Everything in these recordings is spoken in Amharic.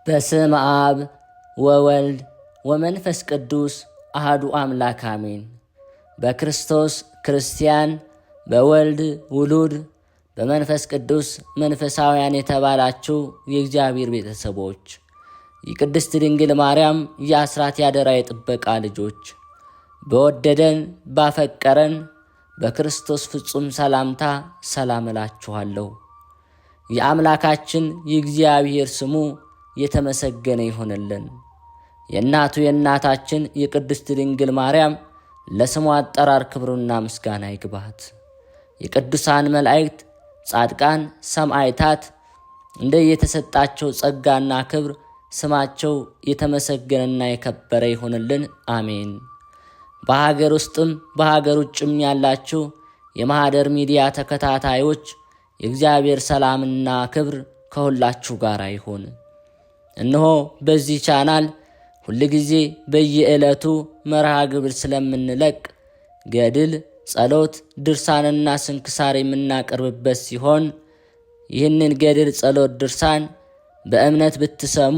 በስመ አብ ወወልድ ወመንፈስ ቅዱስ አሐዱ አምላክ አሜን። በክርስቶስ ክርስቲያን፣ በወልድ ውሉድ፣ በመንፈስ ቅዱስ መንፈሳውያን የተባላችሁ የእግዚአብሔር ቤተሰቦች፣ የቅድስት ድንግል ማርያም የአስራት ያደራ የጥበቃ ልጆች፣ በወደደን ባፈቀረን በክርስቶስ ፍጹም ሰላምታ ሰላም እላችኋለሁ። የአምላካችን የእግዚአብሔር ስሙ የተመሰገነ ይሆንልን። የእናቱ የእናታችን የቅድስት ድንግል ማርያም ለስሙ አጠራር ክብሩና ምስጋና ይግባት። የቅዱሳን መላእክት፣ ጻድቃን፣ ሰማዕታት እንደየተሰጣቸው ጸጋና ክብር ስማቸው የተመሰገነና የከበረ ይሆንልን። አሜን። በሀገር ውስጥም በሀገር ውጭም ያላችሁ የማኅደር ሚዲያ ተከታታዮች የእግዚአብሔር ሰላምና ክብር ከሁላችሁ ጋር ይሁን። እነሆ በዚህ ቻናል ሁልጊዜ በየዕለቱ መርሃ ግብር ስለምንለቅ ገድል፣ ጸሎት፣ ድርሳንና ስንክሳር የምናቀርብበት ሲሆን ይህንን ገድል፣ ጸሎት፣ ድርሳን በእምነት ብትሰሙ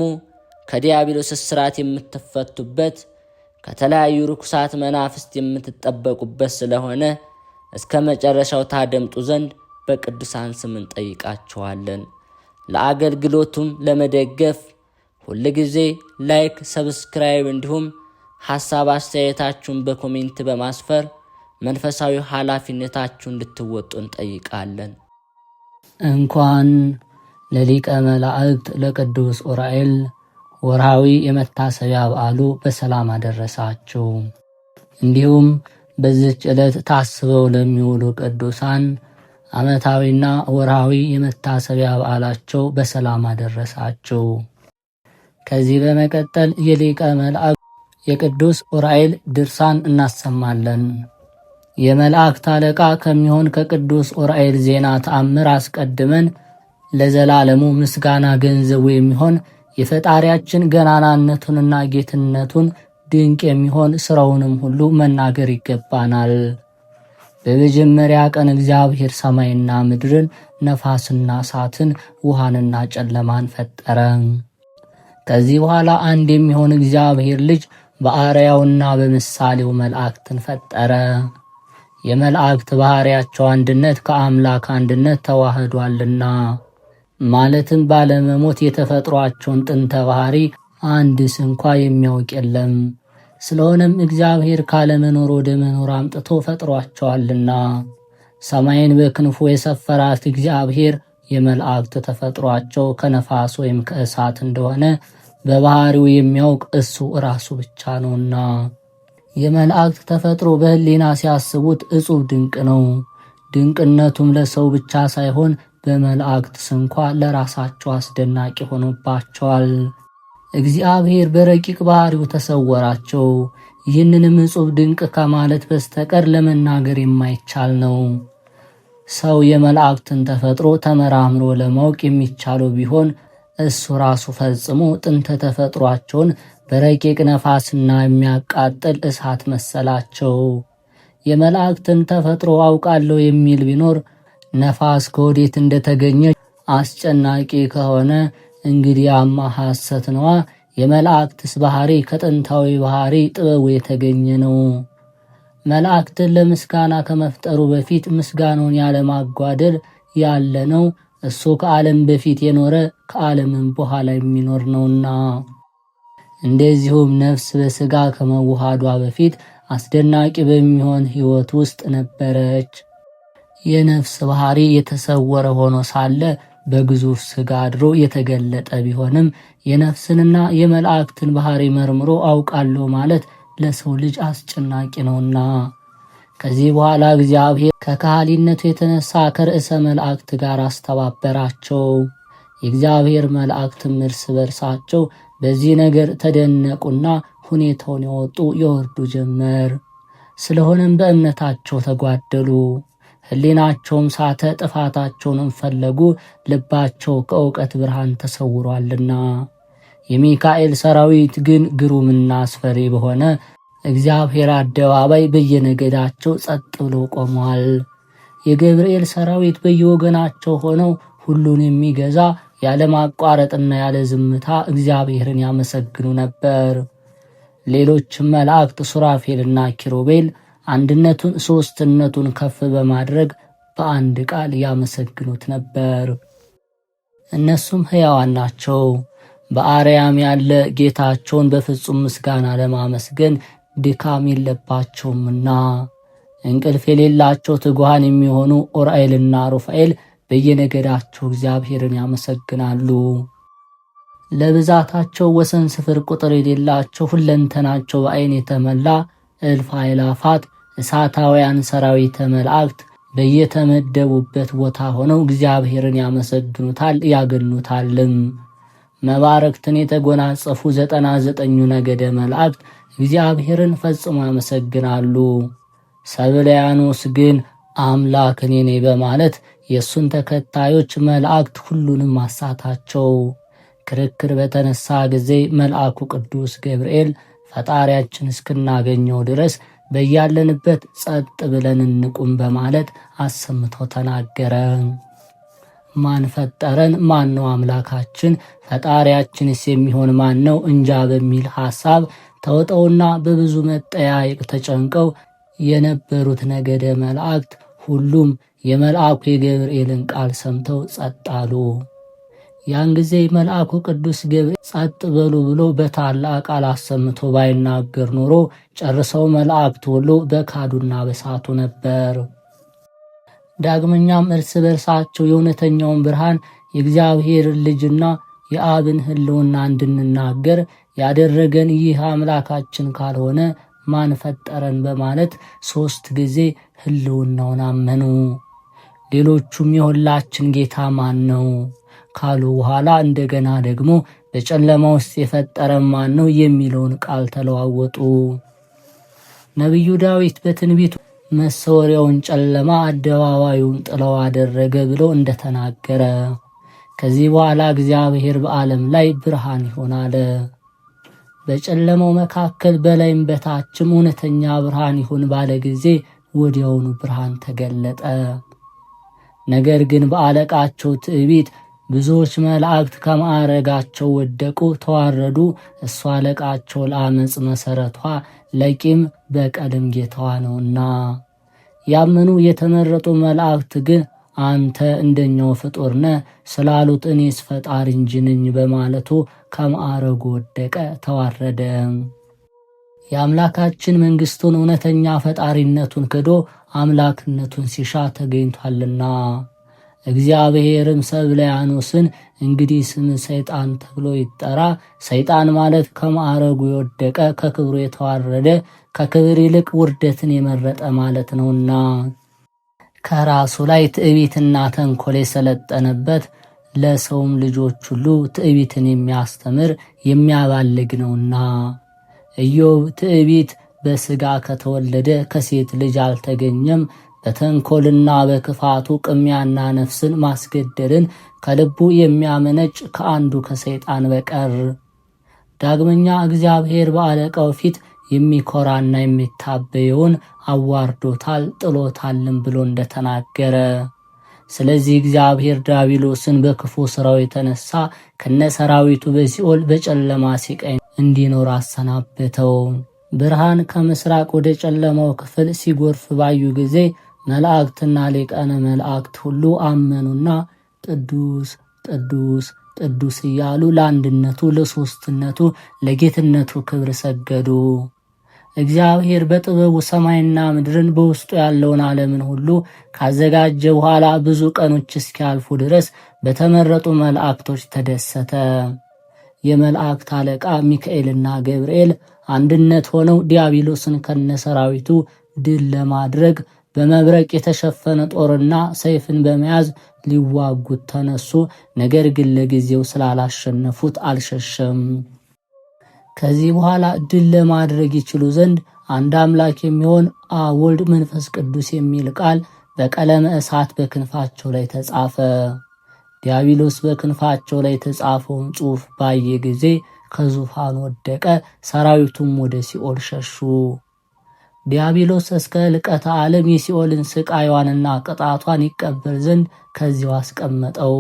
ከዲያብሎስ እስራት የምትፈቱበት ከተለያዩ ርኩሳት መናፍስት የምትጠበቁበት ስለሆነ እስከ መጨረሻው ታደምጡ ዘንድ በቅዱሳን ስም እንጠይቃችኋለን። ለአገልግሎቱም ለመደገፍ ሁልጊዜ ላይክ፣ ሰብስክራይብ እንዲሁም ሐሳብ አስተያየታችሁን በኮሜንት በማስፈር መንፈሳዊ ኃላፊነታችሁን እንድትወጡ እንጠይቃለን። እንኳን ለሊቀ መላእክት ለቅዱስ ዑራኤል ወርሃዊ የመታሰቢያ በዓሉ በሰላም አደረሳችሁ። እንዲሁም በዚህች ዕለት ታስበው ለሚውሉ ቅዱሳን ዓመታዊና ወርሃዊ የመታሰቢያ በዓላቸው በሰላም አደረሳችሁ። ከዚህ በመቀጠል የሊቀ መላእክት የቅዱስ ዑራኤል ድርሳን እናሰማለን። የመላእክት አለቃ ከሚሆን ከቅዱስ ዑራኤል ዜና ተአምር አስቀድመን ለዘላለሙ ምስጋና ገንዘቡ የሚሆን የፈጣሪያችን ገናናነቱንና ጌትነቱን ድንቅ የሚሆን ሥራውንም ሁሉ መናገር ይገባናል። በመጀመሪያ ቀን እግዚአብሔር ሰማይና ምድርን፣ ነፋስና እሳትን፣ ውሃንና ጨለማን ፈጠረ። ከዚህ በኋላ አንድ የሚሆን እግዚአብሔር ልጅ በአርአያውና በምሳሌው መላእክትን ፈጠረ። የመላእክት ባህሪያቸው አንድነት ከአምላክ አንድነት ተዋህዷልና፣ ማለትም ባለመሞት የተፈጥሯቸውን ጥንተ ባህሪ አንድስ እንኳ የሚያውቅ የለም። ስለሆነም እግዚአብሔር ካለመኖር ወደ መኖር አምጥቶ ፈጥሯቸዋልና፣ ሰማይን በክንፉ የሰፈራት እግዚአብሔር የመላእክት ተፈጥሯቸው ከነፋስ ወይም ከእሳት እንደሆነ በባህሪው የሚያውቅ እሱ ራሱ ብቻ ነውና፣ የመላእክት ተፈጥሮ በሕሊና ሲያስቡት እጹብ ድንቅ ነው። ድንቅነቱም ለሰው ብቻ ሳይሆን በመላእክት ስንኳ ለራሳቸው አስደናቂ ሆኖባቸዋል። እግዚአብሔር በረቂቅ ባህሪው ተሰወራቸው። ይህንንም እጹብ ድንቅ ከማለት በስተቀር ለመናገር የማይቻል ነው። ሰው የመላእክትን ተፈጥሮ ተመራምሮ ለማወቅ የሚቻለው ቢሆን እሱ ራሱ ፈጽሞ ጥንተ ተፈጥሯቸውን በረቂቅ ነፋስና የሚያቃጥል እሳት መሰላቸው። የመላእክትን ተፈጥሮ አውቃለሁ የሚል ቢኖር ነፋስ ከወዴት እንደተገኘ አስጨናቂ ከሆነ እንግዲያማ ሐሰት ነዋ። የመላእክትስ ባህሪ ከጥንታዊ ባህሪ ጥበቡ የተገኘ ነው። መላእክትን ለምስጋና ከመፍጠሩ በፊት ምስጋናውን ያለማጓደል ያለ ነው። እሱ ከዓለም በፊት የኖረ ከዓለምም በኋላ የሚኖር ነውና፣ እንደዚሁም ነፍስ በሥጋ ከመዋሃዷ በፊት አስደናቂ በሚሆን ሕይወት ውስጥ ነበረች። የነፍስ ባህሪ የተሰወረ ሆኖ ሳለ በግዙፍ ሥጋ አድሮ የተገለጠ ቢሆንም የነፍስንና የመላእክትን ባህሪ መርምሮ አውቃለሁ ማለት ለሰው ልጅ አስጨናቂ ነውና፣ ከዚህ በኋላ እግዚአብሔር ከካህሊነቱ የተነሳ ከርዕሰ መላእክት ጋር አስተባበራቸው። የእግዚአብሔር መላእክትም እርስ በርሳቸው በዚህ ነገር ተደነቁና ሁኔታውን የወርዱ ጀመር። ስለሆነም በእምነታቸው ተጓደሉ፣ ሕሊናቸውም ሳተ፣ ጥፋታቸውንም ፈለጉ። ልባቸው ከእውቀት ብርሃን ተሰውሯልና። የሚካኤል ሰራዊት ግን ግሩምና አስፈሪ በሆነ እግዚአብሔር አደባባይ በየነገዳቸው ጸጥ ብሎ ቆመዋል። የገብርኤል ሰራዊት በየወገናቸው ሆነው ሁሉን የሚገዛ ያለ ማቋረጥና ያለ ዝምታ እግዚአብሔርን ያመሰግኑ ነበር። ሌሎችም መላእክት ሱራፌልና ኪሩቤል አንድነቱን ሦስትነቱን ከፍ በማድረግ በአንድ ቃል ያመሰግኑት ነበር። እነሱም ሕያዋን ናቸው። በአርያም ያለ ጌታቸውን በፍጹም ምስጋና ለማመስገን ድካም የለባቸውምና እንቅልፍ የሌላቸው ትጉሃን የሚሆኑ ኡራኤልና ሩፋኤል በየነገዳቸው እግዚአብሔርን ያመሰግናሉ። ለብዛታቸው ወሰን ስፍር ቁጥር የሌላቸው ሁለንተናቸው በዓይን የተመላ እልፍ አእላፋት እሳታውያን ሰራዊተ መላእክት በየተመደቡበት ቦታ ሆነው እግዚአብሔርን ያመሰግኑታል ያገኑታልም። መባረክትን የተጎናጸፉ 99ኙ ነገደ መላእክት እግዚአብሔርን ፈጽሞ ያመሰግናሉ። ሰብለያኖስ ግን አምላክ እኔ ነኝ በማለት የእሱን ተከታዮች መላእክት ሁሉንም ማሳታቸው። ክርክር በተነሳ ጊዜ መልአኩ ቅዱስ ገብርኤል ፈጣሪያችን እስክናገኘው ድረስ በያለንበት ጸጥ ብለን እንቁም በማለት አሰምቶ ተናገረ። ማን ፈጠረን? ማን ነው አምላካችን? ፈጣሪያችንስ የሚሆን ማን ነው እንጃ በሚል ሐሳብ ተውጠውና በብዙ መጠያየቅ ተጨንቀው የነበሩት ነገደ መላእክት ሁሉም የመልአኩ የገብርኤልን ቃል ሰምተው ጸጥ አሉ። ያን ጊዜ መልአኩ ቅዱስ ገብርኤል ጸጥ በሉ ብሎ በታላቅ ቃል አሰምቶ ባይናገር ኖሮ ጨርሰው መላእክት ሁሉ በካዱና በሳቱ ነበር። ዳግመኛም እርስ በርሳቸው የእውነተኛውን ብርሃን የእግዚአብሔርን ልጅና የአብን ሕልውና እንድንናገር ያደረገን ይህ አምላካችን ካልሆነ ማን ፈጠረን በማለት 3 ጊዜ ሕልውናውን አመኑ። ሌሎቹም የሁላችን ጌታ ማን ነው ካሉ በኋላ እንደገና ደግሞ በጨለማ ውስጥ የፈጠረን ማን ነው የሚለውን ቃል ተለዋወጡ። ነቢዩ ዳዊት በትንቢቱ መሰወሪያውን ጨለማ አደባባዩን ጥለው አደረገ ብሎ እንደተናገረ ከዚህ በኋላ እግዚአብሔር በዓለም ላይ ብርሃን ይሆናል። በጨለማው መካከል በላይም በታችም እውነተኛ ብርሃን ይሁን ባለ ጊዜ ወዲያውኑ ብርሃን ተገለጠ። ነገር ግን በአለቃቸው ትዕቢት ብዙዎች መላእክት ከማዕረጋቸው ወደቁ፣ ተዋረዱ። እሷ አለቃቸው ለአመፅ መሰረቷ ለቂም በቀልም ጌታዋ ነውና። ያመኑ የተመረጡ መላእክት ግን አንተ እንደኛው ፍጡር ነህ ስላሉት እኔስ ፈጣሪ እንጂ ነኝ በማለቱ ከማዕረጉ ወደቀ፣ ተዋረደ። የአምላካችን መንግስቱን እውነተኛ ፈጣሪነቱን ክዶ አምላክነቱን ሲሻ ተገኝቷልና። እግዚአብሔርም ሰብለያኖስን እንግዲህ ስም ሰይጣን ተብሎ ይጠራ፣ ሰይጣን ማለት ከማዕረጉ የወደቀ ከክብሩ የተዋረደ ከክብር ይልቅ ውርደትን የመረጠ ማለት ነውና ከራሱ ላይ ትዕቢትና ተንኮል የሰለጠነበት ለሰውም ልጆች ሁሉ ትዕቢትን የሚያስተምር የሚያባልግ ነውና። ኢዮብ ትዕቢት በሥጋ ከተወለደ ከሴት ልጅ አልተገኘም፣ በተንኮልና በክፋቱ ቅሚያና ነፍስን ማስገደልን ከልቡ የሚያመነጭ ከአንዱ ከሰይጣን በቀር። ዳግመኛ እግዚአብሔር በአለቃው ፊት የሚኮራና የሚታበየውን አዋርዶታል ጥሎታልም ብሎ እንደተናገረ፣ ስለዚህ እግዚአብሔር ዲያብሎስን በክፉ ሥራው የተነሳ ከነሰራዊቱ በሲኦል በጨለማ ሲቃይ እንዲኖር አሰናበተው። ብርሃን ከምስራቅ ወደ ጨለማው ክፍል ሲጎርፍ ባዩ ጊዜ መላእክትና ሊቃነ መላእክት ሁሉ አመኑና ቅዱስ ቅዱስ ቅዱስ እያሉ ለአንድነቱ ለሦስትነቱ ለጌትነቱ ክብር ሰገዱ። እግዚአብሔር በጥበቡ ሰማይና ምድርን በውስጡ ያለውን ዓለምን ሁሉ ካዘጋጀ በኋላ ብዙ ቀኖች እስኪያልፉ ድረስ በተመረጡ መላእክቶች ተደሰተ። የመላእክት አለቃ ሚካኤልና ገብርኤል አንድነት ሆነው ዲያብሎስን ከነሰራዊቱ ድል ለማድረግ በመብረቅ የተሸፈነ ጦርና ሰይፍን በመያዝ ሊዋጉት ተነሱ። ነገር ግን ለጊዜው ስላላሸነፉት አልሸሸም። ከዚህ በኋላ ድል ለማድረግ ይችሉ ዘንድ አንድ አምላክ የሚሆን አብ ወልድ መንፈስ ቅዱስ የሚል ቃል በቀለመ እሳት በክንፋቸው ላይ ተጻፈ። ዲያብሎስ በክንፋቸው ላይ የተጻፈውን ጽሑፍ ባየ ጊዜ ከዙፋን ወደቀ፣ ሰራዊቱም ወደ ሲኦል ሸሹ። ዲያብሎስ እስከ ልቀተ ዓለም የሲኦልን ስቃይዋንና ቅጣቷን ይቀበል ዘንድ ከዚያው አስቀመጠው።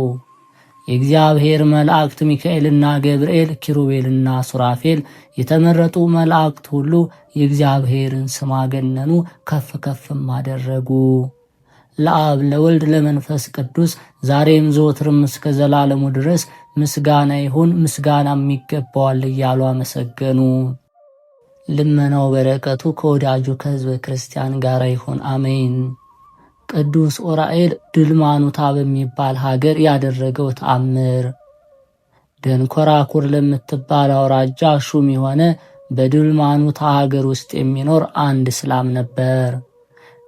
የእግዚአብሔር መላእክት ሚካኤልና ገብርኤል፣ ኪሩቤልና ሱራፌል የተመረጡ መላእክት ሁሉ የእግዚአብሔርን ስም አገነኑ፣ ከፍ ከፍም አደረጉ። ለአብ ለወልድ ለመንፈስ ቅዱስ ዛሬም ዘወትርም እስከ ዘላለሙ ድረስ ምስጋና ይሁን፣ ምስጋናም ይገባዋል እያሉ አመሰገኑ። ልመናው በረከቱ ከወዳጁ ከሕዝበ ክርስቲያን ጋር ይሁን፣ አሜን። ቅዱስ ዑራኤል ድልማኑታ በሚባል ሀገር ያደረገው ተአምር። ደንኮራኩር ለምትባል አውራጃ ሹም የሆነ በድልማኑታ ሀገር ውስጥ የሚኖር አንድ እስላም ነበር።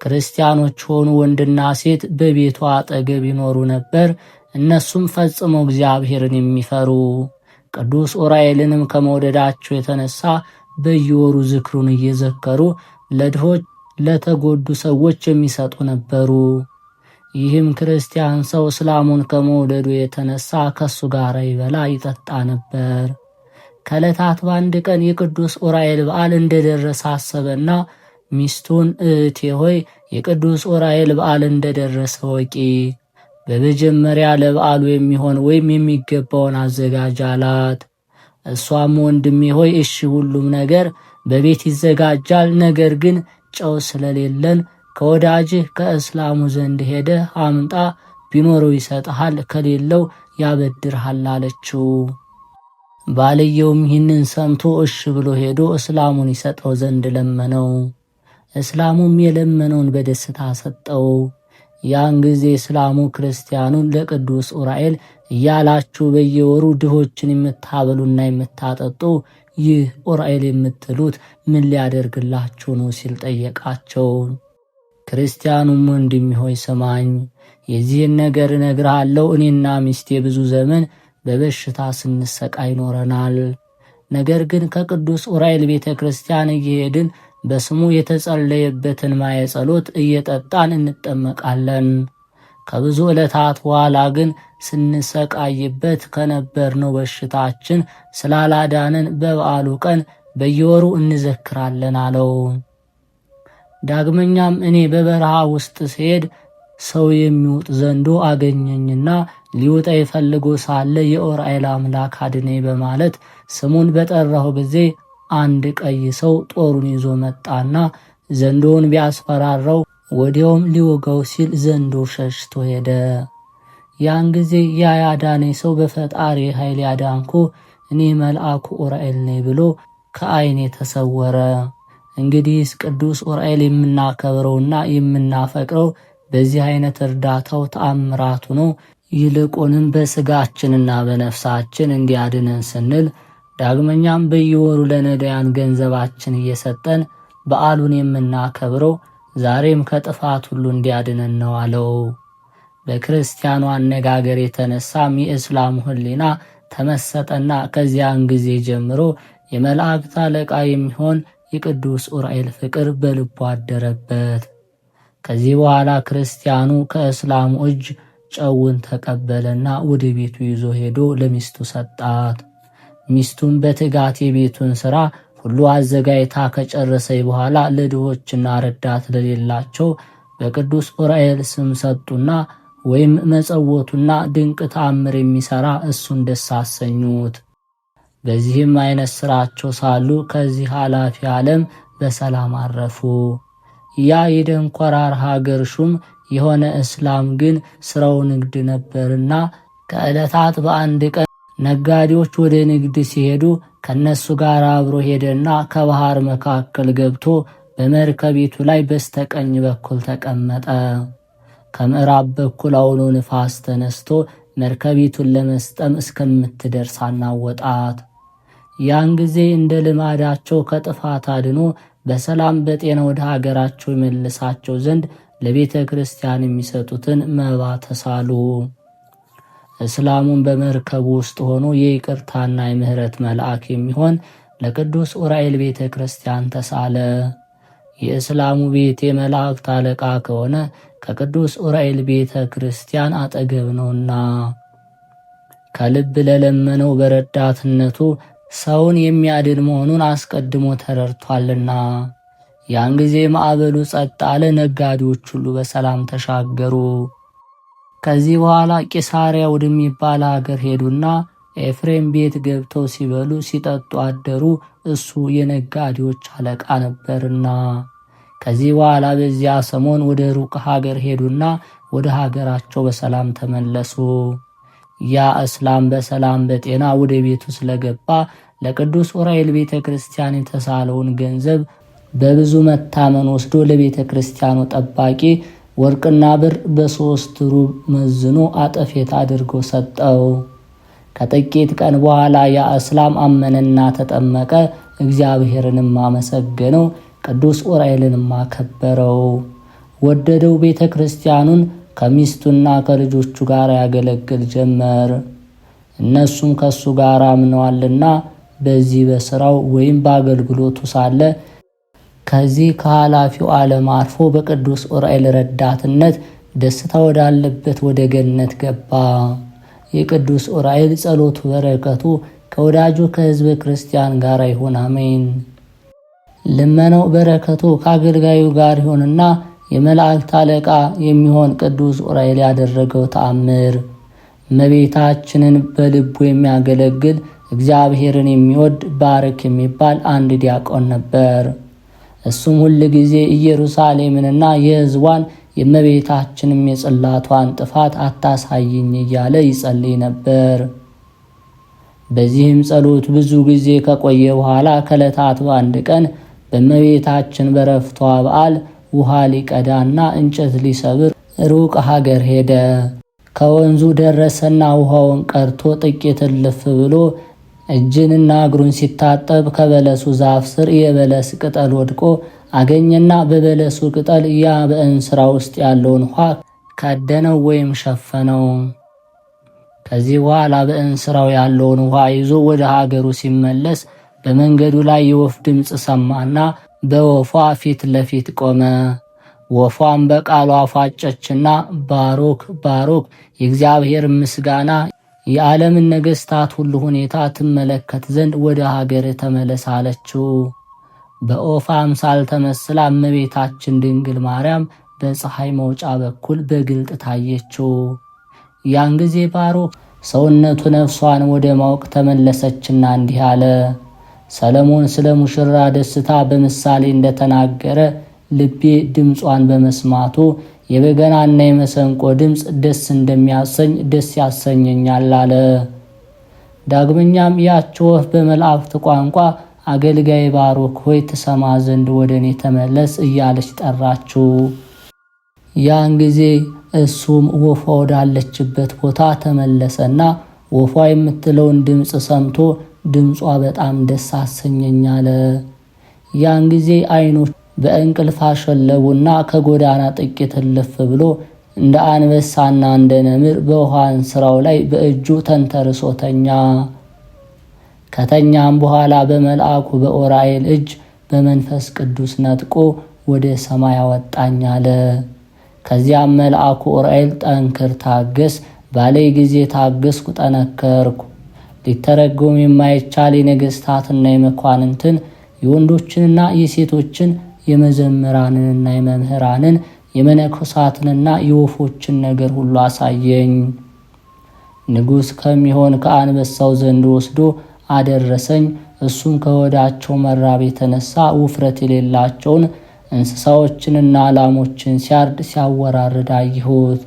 ክርስቲያኖች ሆኑ ወንድና ሴት በቤቱ አጠገብ ይኖሩ ነበር። እነሱም ፈጽመው እግዚአብሔርን የሚፈሩ ቅዱስ ዑራኤልንም ከመውደዳቸው የተነሳ በየወሩ ዝክሩን እየዘከሩ ለድሆች ለተጎዱ ሰዎች የሚሰጡ ነበሩ። ይህም ክርስቲያን ሰው እስላሙን ከመውደዱ የተነሳ ከሱ ጋር ይበላ ይጠጣ ነበር። ከዕለታት በአንድ ቀን የቅዱስ ዑራኤል በዓል እንደደረሰ አሰበና ሚስቱን እህቴ ሆይ የቅዱስ ዑራኤል በዓል እንደደረሰ ወቂ፣ በመጀመሪያ ለበዓሉ የሚሆን ወይም የሚገባውን አዘጋጅ አላት። እሷም ወንድሜ ሆይ እሺ፣ ሁሉም ነገር በቤት ይዘጋጃል፣ ነገር ግን ጨው ስለሌለን ከወዳጅህ ከእስላሙ ዘንድ ሄደህ አምጣ፣ ቢኖረው ይሰጥሃል፣ ከሌለው ያበድርሃል አለችው። ባልየውም ይህንን ሰምቶ እሺ ብሎ ሄዶ እስላሙን ይሰጠው ዘንድ ለመነው። እስላሙም የለመነውን በደስታ ሰጠው። ያን ጊዜ እስላሙ ክርስቲያኑን ለቅዱስ ዑራኤል እያላችሁ በየወሩ ድሆችን የምታበሉና የምታጠጡ ይህ ዑራኤል የምትሉት ምን ሊያደርግላችሁ ነው ሲል ጠየቃቸው። ክርስቲያኑም ወንድሜ ሆይ ስማኝ፣ የዚህን ነገር እነግርሃለሁ። እኔና ሚስቴ ብዙ ዘመን በበሽታ ስንሰቃይ ኖረናል። ነገር ግን ከቅዱስ ዑራኤል ቤተ ክርስቲያን እየሄድን በስሙ የተጸለየበትን ማየ ጸሎት እየጠጣን እንጠመቃለን። ከብዙ ዕለታት በኋላ ግን ስንሰቃይበት ከነበርነው በሽታችን ስላላዳንን በበዓሉ ቀን በየወሩ እንዘክራለን አለው። ዳግመኛም እኔ በበረሃ ውስጥ ስሄድ ሰው የሚውጥ ዘንዶ አገኘኝና ሊውጣ ፈልጎ ሳለ የዑራኤል አምላክ አድነኝ በማለት ስሙን በጠራሁ ጊዜ አንድ ቀይ ሰው ጦሩን ይዞ መጣና ዘንዶውን ቢያስፈራራው ወዲያውም ሊወጋው ሲል ዘንዶ ሸሽቶ ሄደ። ያን ጊዜ ያ ያዳነኝ ሰው በፈጣሪ ኃይል ያዳንኩ እኔ መልአኩ ዑራኤል ነኝ ብሎ ከዓይኔ ተሰወረ። እንግዲህስ ቅዱስ ዑራኤል የምናከብረውና የምናፈቅረው በዚህ አይነት እርዳታው ተአምራቱ ነው። ይልቁንም በስጋችንና በነፍሳችን እንዲያድነን ስንል ዳግመኛም በየወሩ ለነዳያን ገንዘባችን እየሰጠን በዓሉን የምናከብረው ዛሬም ከጥፋት ሁሉ እንዲያድነን ነው አለው። በክርስቲያኑ አነጋገር የተነሳም የእስላሙ ሕሊና ተመሰጠና ከዚያን ጊዜ ጀምሮ የመላእክት አለቃ የሚሆን የቅዱስ ዑራኤል ፍቅር በልቡ አደረበት። ከዚህ በኋላ ክርስቲያኑ ከእስላሙ እጅ ጨውን ተቀበለና ወደ ቤቱ ይዞ ሄዶ ለሚስቱ ሰጣት። ሚስቱም በትጋት የቤቱን ሥራ ሁሉ አዘጋጅታ ከጨረሰች በኋላ ለድሆችና ረዳት ለሌላቸው በቅዱስ ዑራኤል ስም ሰጡና ወይም መጸወቱና ድንቅ ተአምር የሚሠራ እሱን ደስ አሰኙት። በዚህም አይነት ሥራቸው ሳሉ ከዚህ ኃላፊ ዓለም በሰላም አረፉ። ያ የደንኮራር ሀገር ሹም የሆነ እስላም ግን ሥራው ንግድ ነበርና ከዕለታት በአንድ ቀን ነጋዴዎች ወደ ንግድ ሲሄዱ ከነሱ ጋር አብሮ ሄደና ከባህር መካከል ገብቶ በመርከቢቱ ላይ በስተቀኝ በኩል ተቀመጠ። ከምዕራብ በኩል አውሎ ንፋስ ተነስቶ መርከቢቱን ለመስጠም እስከምትደርስ አናወጣት። ያን ጊዜ እንደ ልማዳቸው ከጥፋት አድኖ በሰላም በጤና ወደ ሀገራቸው ይመልሳቸው ዘንድ ለቤተ ክርስቲያን የሚሰጡትን መባ ተሳሉ። እስላሙን በመርከቡ ውስጥ ሆኖ የይቅርታና የምህረት መልአክ የሚሆን ለቅዱስ ዑራኤል ቤተ ክርስቲያን ተሳለ። የእስላሙ ቤት የመላእክት አለቃ ከሆነ ከቅዱስ ዑራኤል ቤተ ክርስቲያን አጠገብ ነውና ከልብ ለለመነው በረዳትነቱ ሰውን የሚያድን መሆኑን አስቀድሞ ተረድቷልና። ያን ጊዜ ማዕበሉ ጸጥ አለ። ነጋዴዎች ሁሉ በሰላም ተሻገሩ። ከዚህ በኋላ ቂሳሪያ ወደሚባል ሀገር ሄዱና ኤፍሬም ቤት ገብተው ሲበሉ ሲጠጡ አደሩ። እሱ የነጋዴዎች አለቃ ነበርና። ከዚህ በኋላ በዚያ ሰሞን ወደ ሩቅ ሀገር ሄዱና ወደ ሀገራቸው በሰላም ተመለሱ። ያ እስላም በሰላም በጤና ወደ ቤቱ ስለገባ ለቅዱስ ዑራኤል ቤተ ክርስቲያን የተሳለውን ገንዘብ በብዙ መታመን ወስዶ ለቤተ ክርስቲያኑ ጠባቂ ወርቅና ብር በ3 ሩብ መዝኖ አጠፌት አድርጎ ሰጠው። ከጥቂት ቀን በኋላ ያ እስላም አመነና ተጠመቀ። እግዚአብሔርንም አመሰገነው፣ ቅዱስ ዑራኤልንም አከበረው፣ ወደደው። ቤተ ክርስቲያኑን ከሚስቱና ከልጆቹ ጋር ያገለግል ጀመር። እነሱም ከሱ ጋር አምነዋልና በዚህ በስራው ወይም በአገልግሎቱ ሳለ ከዚህ ከኃላፊው ዓለም አርፎ በቅዱስ ዑራኤል ረዳትነት ደስታ ወዳለበት ወደ ገነት ገባ። የቅዱስ ዑራኤል ጸሎቱ በረከቱ ከወዳጁ ከሕዝበ ክርስቲያን ጋር ይሁን፣ አሜን። ልመናው በረከቱ ከአገልጋዩ ጋር ይሁንና የመላእክት አለቃ የሚሆን ቅዱስ ዑራኤል ያደረገው ተአምር። እመቤታችንን በልቡ የሚያገለግል እግዚአብሔርን የሚወድ ባርክ የሚባል አንድ ዲያቆን ነበር። እሱም ሁል ጊዜ ኢየሩሳሌምንና የሕዝቧን የእመቤታችንም የጽላቷን ጥፋት አታሳይኝ እያለ ይጸልይ ነበር። በዚህም ጸሎት ብዙ ጊዜ ከቆየ በኋላ ከዕለታት በአንድ ቀን በእመቤታችን በረፍቷ በዓል ውሃ ሊቀዳና እንጨት ሊሰብር ሩቅ ሀገር ሄደ። ከወንዙ ደረሰና ውሃውን ቀድቶ ጥቂት እልፍ ብሎ እጅንና እግሩን ሲታጠብ ከበለሱ ዛፍ ስር የበለስ ቅጠል ወድቆ አገኘና በበለሱ ቅጠል ያ በእንስራ ውስጥ ያለውን ውሃ ከደነው ወይም ሸፈነው። ከዚህ በኋላ በእንስራው ያለውን ውሃ ይዞ ወደ ሀገሩ ሲመለስ በመንገዱ ላይ የወፍ ድምፅ ሰማና በወፏ ፊት ለፊት ቆመ። ወፏም በቃሏ ፏጨችና ባሮክ ባሮክ፣ የእግዚአብሔር ምስጋና የዓለምን ነገሥታት ሁሉ ሁኔታ ትመለከት ዘንድ ወደ ሀገር ተመለስ አለችው። በወፍ አምሳል ተመስላ እመቤታችን ድንግል ማርያም በፀሐይ መውጫ በኩል በግልጥ ታየችው። ያን ጊዜ ባሮክ ሰውነቱ ነፍሷን ወደ ማወቅ ተመለሰችና እንዲህ አለ። ሰለሞን ስለ ሙሽራ ደስታ በምሳሌ እንደተናገረ ልቤ ድምጿን በመስማቱ የበገናና የመሰንቆ ድምፅ ደስ እንደሚያሰኝ ደስ ያሰኘኛል አለ። ዳግመኛም ያች ወፍ በመላእክት ቋንቋ አገልጋይ ባሮክ ሆይ ትሰማ ዘንድ ወደ እኔ ተመለስ እያለች ጠራችው። ያን ጊዜ እሱም ወፏ ወዳለችበት ቦታ ተመለሰና ወፏ የምትለውን ድምፅ ሰምቶ ድምጿ በጣም ደስ አሰኘኝ አለ። ያን ጊዜ ዓይኖች በእንቅልፍ አሸለቡና ከጎዳና ጥቂት እልፍ ብሎ እንደ አንበሳና እንደ ነምር በውሃ እንስራው ላይ በእጁ ተንተርሶ ተኛ። ከተኛም በኋላ በመልአኩ በዑራኤል እጅ በመንፈስ ቅዱስ ነጥቆ ወደ ሰማይ አወጣኝ አለ። ከዚያም መልአኩ ዑራኤል ጠንክር፣ ታገስ ባለይ ጊዜ ታገስኩ፣ ጠነከርኩ። ሊተረጎም የማይቻል የነገሥታትና የመኳንንትን የወንዶችንና የሴቶችን የመዘምራንንና የመምህራንን የመነኮሳትንና የወፎችን ነገር ሁሉ አሳየኝ። ንጉሥ ከሚሆን ከአንበሳው ዘንድ ወስዶ አደረሰኝ። እሱም ከወዳቸው መራብ የተነሳ ውፍረት የሌላቸውን እንስሳዎችንና ላሞችን ሲያርድ ሲያወራርድ አየሁት።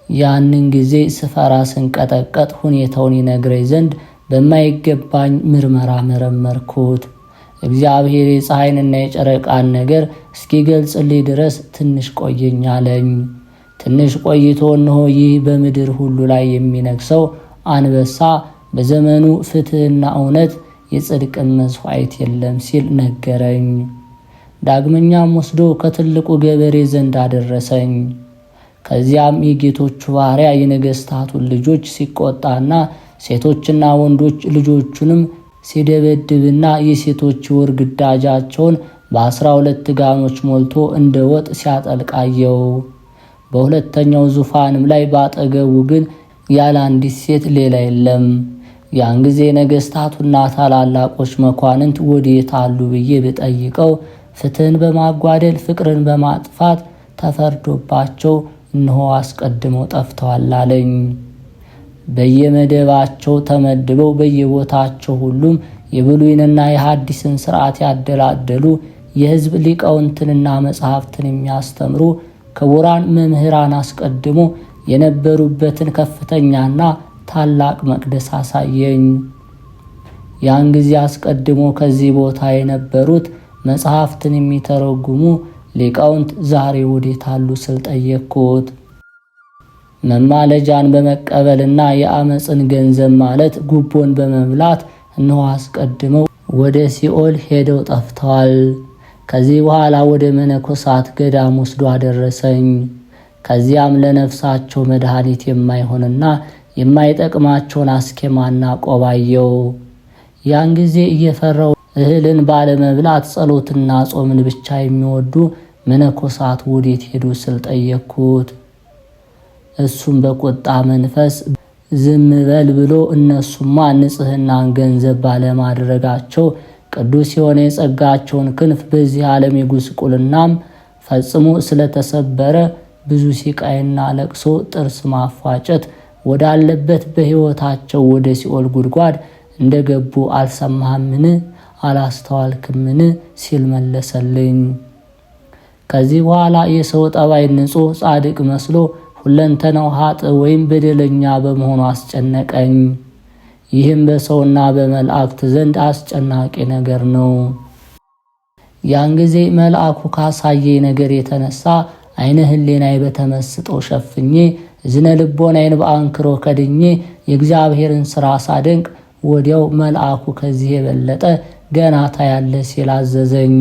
ያንን ጊዜ ስፈራ ስንቀጠቀጥ ሁኔታውን ይነግረኝ ዘንድ በማይገባኝ ምርመራ መረመርኩት። እግዚአብሔር የፀሐይንና የጨረቃን ነገር እስኪገልጽልኝ ድረስ ትንሽ ቆየኝ አለኝ። ትንሽ ቆይቶ እነሆ ይህ በምድር ሁሉ ላይ የሚነግሰው አንበሳ በዘመኑ ፍትሕና እውነት የጽድቅን መሥዋዕት የለም ሲል ነገረኝ። ዳግመኛም ወስዶ ከትልቁ ገበሬ ዘንድ አደረሰኝ። ከዚያም የጌቶቹ ባሪያ የነገሥታቱን ልጆች ሲቆጣና ሴቶችና ወንዶች ልጆቹንም ሲደበድብና የሴቶች ወር ግዳጃቸውን በ12 ጋኖች ሞልቶ እንደ ወጥ ሲያጠልቃየው፣ በሁለተኛው ዙፋንም ላይ ባጠገቡ ግን ያለ አንዲት ሴት ሌላ የለም። ያን ጊዜ ነገሥታቱና ታላላቆች መኳንንት ወዴት አሉ ብዬ ብጠይቀው ፍትህን በማጓደል ፍቅርን በማጥፋት ተፈርዶባቸው እነሆ አስቀድመው ጠፍተዋል አለኝ። በየመደባቸው ተመድበው በየቦታቸው ሁሉም የብሉይንና የሐዲስን ሥርዓት ያደላደሉ የሕዝብ ሊቃውንትንና መጻሕፍትን የሚያስተምሩ ክቡራን መምህራን አስቀድሞ የነበሩበትን ከፍተኛና ታላቅ መቅደስ አሳየኝ። ያን ጊዜ አስቀድሞ ከዚህ ቦታ የነበሩት መጽሐፍትን የሚተረጉሙ ሊቃውንት ዛሬ ወዴት አሉ ስል ጠየቅኩት። መማለጃን በመቀበልና የአመፅን ገንዘብ ማለት ጉቦን በመብላት እነሆ አስቀድመው ወደ ሲኦል ሄደው ጠፍተዋል። ከዚህ በኋላ ወደ መነኮሳት ገዳም ወስዶ አደረሰኝ። ከዚያም ለነፍሳቸው መድኃኒት የማይሆንና የማይጠቅማቸውን አስኬማና ቆባየው። ያን ጊዜ እየፈራው እህልን ባለመብላት ጸሎትና ጾምን ብቻ የሚወዱ መነኮሳት ወዴት ሄዱ ስል ጠየቅኩት። እሱም በቁጣ መንፈስ ዝም በል ብሎ እነሱማ ንጽሕናን ገንዘብ ባለማድረጋቸው ቅዱስ የሆነ የጸጋቸውን ክንፍ በዚህ ዓለም የጉስቁልናም ፈጽሞ ስለተሰበረ ብዙ ሲቃይና ለቅሶ ጥርስ ማፏጨት ወዳለበት በሕይወታቸው ወደ ሲኦል ጉድጓድ እንደገቡ አልሰማህምን? አላስተዋልክምን? ሲል መለሰልኝ። ከዚህ በኋላ የሰው ጠባይ ንጹሕ ጻድቅ መስሎ ሁለንተናው ኃጥእ ወይም በደለኛ በመሆኑ አስጨነቀኝ። ይህም በሰውና በመላእክት ዘንድ አስጨናቂ ነገር ነው። ያን ጊዜ መልአኩ ካሳየኝ ነገር የተነሳ ዓይነ ሕሊናዬ በተመስጦ ሸፍኜ እዝነ ልቦናዬን በአንክሮ ከድኜ የእግዚአብሔርን ሥራ ሳደንቅ ወዲያው መልአኩ ከዚህ የበለጠ ገና ታያለህ ሲል አዘዘኝ።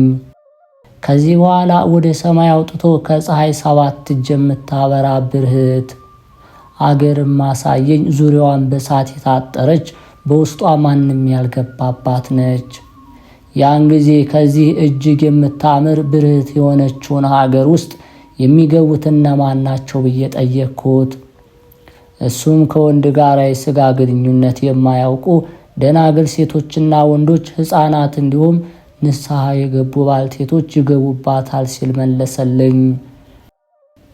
ከዚህ በኋላ ወደ ሰማይ አውጥቶ ከፀሐይ 7 እጅ የምታበራ ብርህት አገርም ማሳየኝ። ዙሪያዋን በሳት የታጠረች በውስጧ ማንም ያልገባባት ነች። ያን ጊዜ ከዚህ እጅግ የምታምር ብርህት የሆነችውን ሀገር ውስጥ የሚገቡት እነማን ናቸው ብዬ ጠየቅኩት። እሱም ከወንድ ጋር የሥጋ ግንኙነት የማያውቁ ደናግል ሴቶችና ወንዶች፣ ሕፃናት እንዲሁም ንስሐ የገቡ ባልቴቶች ይገቡባታል ሲል መለሰልኝ።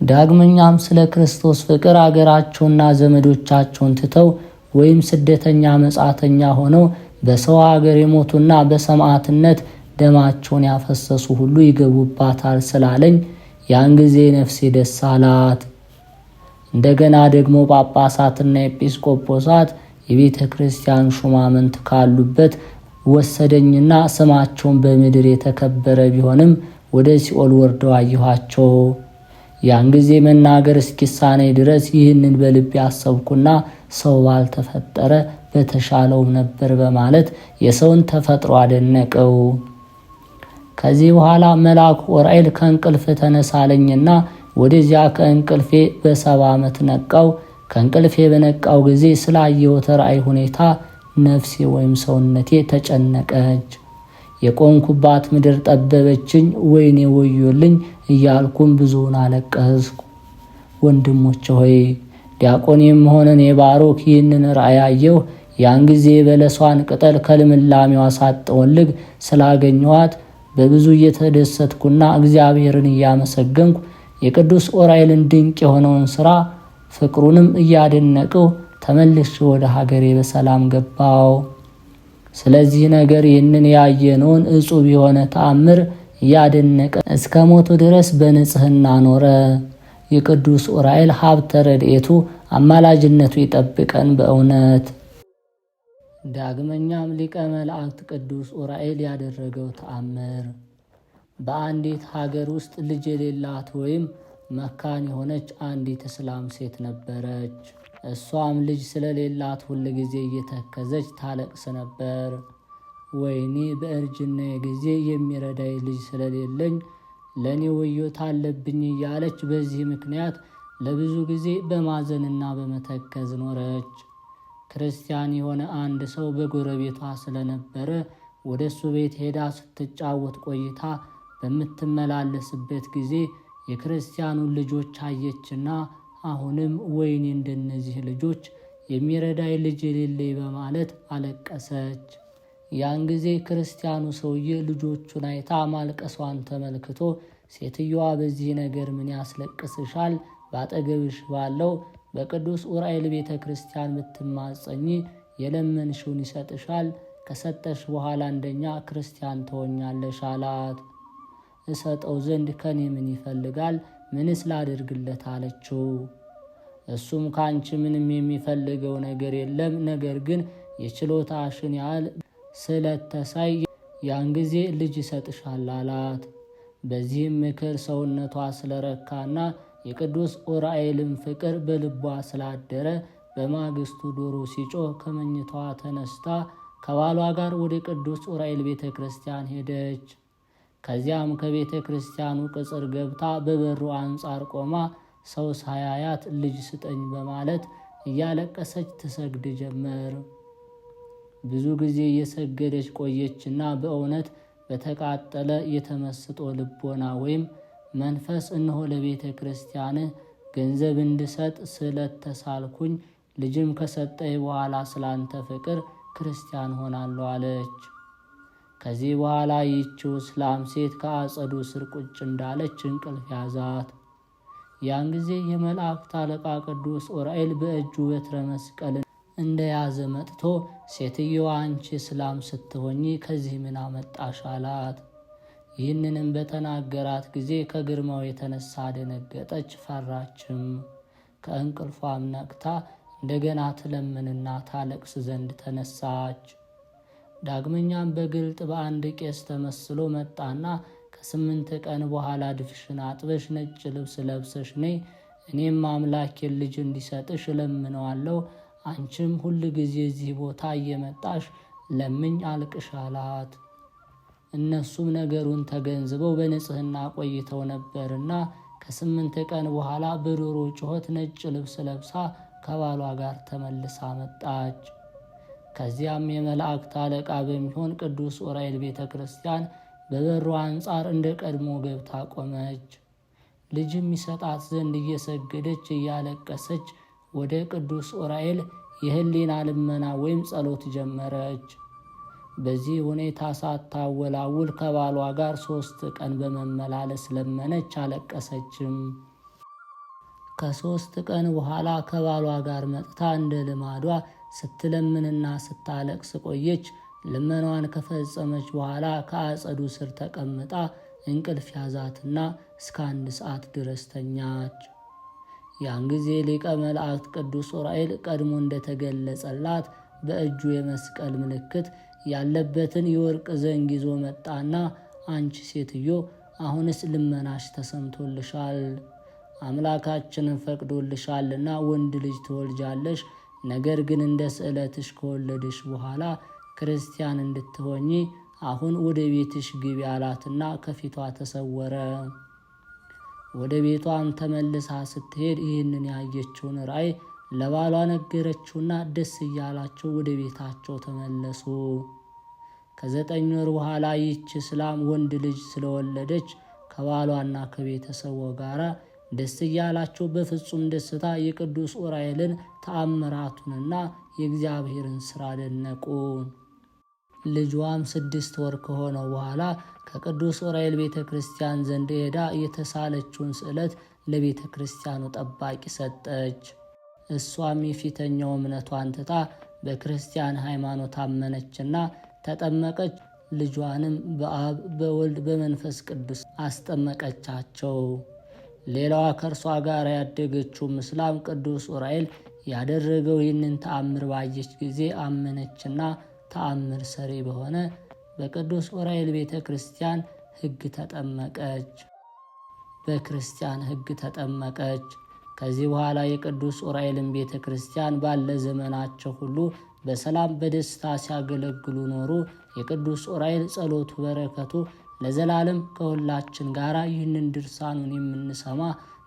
ዳግመኛም ስለ ክርስቶስ ፍቅር አገራቸውና ዘመዶቻቸውን ትተው ወይም ስደተኛ መጻተኛ ሆነው በሰው ሀገር የሞቱና በሰማዕትነት ደማቸውን ያፈሰሱ ሁሉ ይገቡባታል ስላለኝ ያን ጊዜ ነፍሴ ደስ አላት። እንደገና ደግሞ ጳጳሳትና ኤጲስቆጶሳት የቤተ ክርስቲያን ሹማምንት ካሉበት ወሰደኝና ስማቸውን በምድር የተከበረ ቢሆንም ወደ ሲኦል ወርደው አየኋቸው። ያን ጊዜ መናገር እስኪሳነኝ ድረስ ይህንን በልቤ ያሰብኩና ሰው ባልተፈጠረ በተሻለውም ነበር በማለት የሰውን ተፈጥሮ አደነቀው። ከዚህ በኋላ መልአኩ ዑራኤል ከእንቅልፍ ተነሳለኝና ወደዚያ ከእንቅልፌ በ70 ዓመት ነቃው። ከእንቅልፌ በነቃው ጊዜ ስላየሁት ራእይ ሁኔታ ነፍሴ ወይም ሰውነቴ ተጨነቀች። የቆምኩባት ምድር ጠበበችኝ፣ ወይኔ ወዮልኝ እያልኩም ብዙውን አለቀስኩ። ወንድሞቼ ሆይ ዲያቆን የምሆን እኔ ባሮክ ይህንን ራእይ አየሁ። ያን ጊዜ በለሷን ቅጠል ከልምላሜዋ ሳጠወልግ ስላገኘኋት በብዙ እየተደሰትኩና እግዚአብሔርን እያመሰገንኩ የቅዱስ ዑራኤልን ድንቅ የሆነውን ሥራ ፍቅሩንም እያደነቅሁ ተመልሼ ወደ ሀገሬ በሰላም ገባው። ስለዚህ ነገር ይህንን ያየነውን እጹብ የሆነ ተአምር እያደነቀ እስከ ሞቱ ድረስ በንጽሕና ኖረ። የቅዱስ ዑራኤል ሀብተ ረድኤቱ አማላጅነቱ ይጠብቀን በእውነት። ዳግመኛም ሊቀ መላእክት ቅዱስ ዑራኤል ያደረገው ተአምር። በአንዲት ሀገር ውስጥ ልጅ የሌላት ወይም መካን የሆነች አንዲት እስላም ሴት ነበረች። እሷም ልጅ ስለሌላት ሁል ጊዜ እየተከዘች ታለቅስ ነበር። ወይኔ በእርጅና ጊዜ የሚረዳይ ልጅ ስለሌለኝ ለእኔ ወዮታ አለብኝ እያለች በዚህ ምክንያት ለብዙ ጊዜ በማዘንና በመተከዝ ኖረች። ክርስቲያን የሆነ አንድ ሰው በጎረቤቷ ስለነበረ ወደ እሱ ቤት ሄዳ ስትጫወት ቆይታ በምትመላለስበት ጊዜ የክርስቲያኑን ልጆች አየችና አሁንም ወይኔ እንደነዚህ ልጆች የሚረዳይ ልጅ የሌለኝ በማለት አለቀሰች። ያን ጊዜ ክርስቲያኑ ሰውዬ ልጆቹን አይታ ማልቀሷን ተመልክቶ ሴትየዋ በዚህ ነገር ምን ያስለቅስሻል? ባጠገብሽ ባለው በቅዱስ ኡራኤል ቤተ ክርስቲያን ብትማጸኚ የለመንሽውን ይሰጥሻል። ከሰጠሽ በኋላ አንደኛ ክርስቲያን ትሆኛለሽ አላት። እሰጠው ዘንድ ከኔ ምን ይፈልጋል? ምንስ ላድርግለት አለችው። እሱም ካንቺ ምንም የሚፈልገው ነገር የለም፣ ነገር ግን የችሎታሽን ያህል ስለተሳይ ያን ጊዜ ልጅ ይሰጥሻል አላት። በዚህም ምክር ሰውነቷ ስለረካና የቅዱስ ኡራኤልም ፍቅር በልቧ ስላደረ በማግስቱ ዶሮ ሲጮህ ከመኝታዋ ተነስታ ከባሏ ጋር ወደ ቅዱስ ኡራኤል ቤተ ክርስቲያን ሄደች። ከዚያም ከቤተ ክርስቲያኑ ቅጽር ገብታ በበሩ አንጻር ቆማ ሰው ሳያያት ልጅ ስጠኝ በማለት እያለቀሰች ትሰግድ ጀመር። ብዙ ጊዜ እየሰገደች ቆየችና በእውነት በተቃጠለ የተመስጦ ልቦና ወይም መንፈስ እነሆ ለቤተ ክርስቲያንህ ገንዘብ እንድሰጥ ስለተሳልኩኝ ልጅም ከሰጠኝ በኋላ ስላንተ ፍቅር ክርስቲያን ሆናለሁ አለች። ከዚህ በኋላ ይህችው እስላም ሴት ከአጸዱ ስር ቁጭ እንዳለች እንቅልፍ ያዛት። ያን ጊዜ የመላእክት አለቃ ቅዱስ ኡራኤል በእጁ በትረ መስቀል እንደያዘ መጥቶ ሴትየዋ አንቺ እስላም ስትሆኚ ከዚህ ምን አመጣሽ አላት። ይህንንም በተናገራት ጊዜ ከግርማው የተነሳ ደነገጠች፣ ፈራችም። ከእንቅልፏም ነቅታ እንደገና ትለምንና ታለቅስ ዘንድ ተነሳች። ዳግመኛም በግልጥ በአንድ ቄስ ተመስሎ መጣና ከ8 ቀን በኋላ ድፍሽን አጥበሽ ነጭ ልብስ ለብሰሽ ነይ፣ እኔም አምላኬን ልጅ እንዲሰጥሽ እለምነዋለሁ። አንቺም ሁል ጊዜ እዚህ ቦታ እየመጣሽ ለምኝ አልቅሽ አላት። እነሱም ነገሩን ተገንዝበው በንጽህና ቆይተው ነበርና ከ8 ቀን በኋላ በዶሮ ጩኸት ነጭ ልብስ ለብሳ ከባሏ ጋር ተመልሳ መጣች። ከዚያም የመላእክት አለቃ በሚሆን ቅዱስ ኡራኤል ቤተ ክርስቲያን በበሩ አንጻር እንደ ቀድሞ ገብታ ቆመች። ልጅም ይሰጣት ዘንድ እየሰገደች እያለቀሰች ወደ ቅዱስ ኡራኤል የህሊና ልመና ወይም ጸሎት ጀመረች። በዚህ ሁኔታ ሳታወላውል ከባሏ ጋር 3 ቀን በመመላለስ ለመነች፣ አለቀሰችም። ከ3 ቀን በኋላ ከባሏ ጋር መጥታ እንደ ልማዷ ስትለምንና ስታለቅስ ቆየች። ልመኗን ከፈጸመች በኋላ ከአጸዱ ስር ተቀምጣ እንቅልፍ ያዛትና እስከ 1 ሰዓት ድረስ ተኛች። ያን ጊዜ ሊቀ መላእክት ቅዱስ ኡራኤል ቀድሞ እንደተገለጸላት በእጁ የመስቀል ምልክት ያለበትን የወርቅ ዘንግ ይዞ መጣና አንቺ ሴትዮ አሁንስ ልመናሽ ተሰምቶልሻል፣ አምላካችንን ፈቅዶልሻልና ወንድ ልጅ ትወልጃለሽ። ነገር ግን እንደ ስዕለትሽ ከወለድሽ በኋላ ክርስቲያን እንድትሆኚ አሁን ወደ ቤትሽ ግቢ አላትና ከፊቷ ተሰወረ። ወደ ቤቷም ተመልሳ ስትሄድ ይህንን ያየችውን ራእይ ለባሏ ነገረችውና ደስ እያላቸው ወደ ቤታቸው ተመለሱ። ከ9 ወር በኋላ ይህች እስላም ወንድ ልጅ ስለወለደች ከባሏና ከቤተሰቧ ጋር ደስ እያላቸው በፍጹም ደስታ የቅዱስ ኡራኤልን ተአምራቱንና የእግዚአብሔርን ሥራ አደነቁ። ልጇም 6 ወር ከሆነው በኋላ ከቅዱስ ኡራኤል ቤተ ክርስቲያን ዘንድ ሄዳ የተሳለችውን ስዕለት ለቤተ ክርስቲያኑ ጠባቂ ሰጠች። እሷም የፊተኛው እምነቷን ትታ በክርስቲያን ሃይማኖት አመነችና ተጠመቀች። ልጇንም በአብ በወልድ በመንፈስ ቅዱስ አስጠመቀቻቸው። ሌላዋ ከእርሷ ጋር ያደገችው እስላም ቅዱስ ኡራኤል ያደረገው ይህንን ተአምር ባየች ጊዜ አመነችና ተአምር ሰሪ በሆነ በቅዱስ ኡራኤል ቤተ ክርስቲያን ሕግ ተጠመቀች። በክርስቲያን ሕግ ተጠመቀች። ከዚህ በኋላ የቅዱስ ኡራኤልን ቤተ ክርስቲያን ባለ ዘመናቸው ሁሉ በሰላም በደስታ ሲያገለግሉ ኖሩ። የቅዱስ ኡራኤል ጸሎቱ በረከቱ ለዘላለም ከሁላችን ጋር ይህንን ድርሳኑን የምንሰማ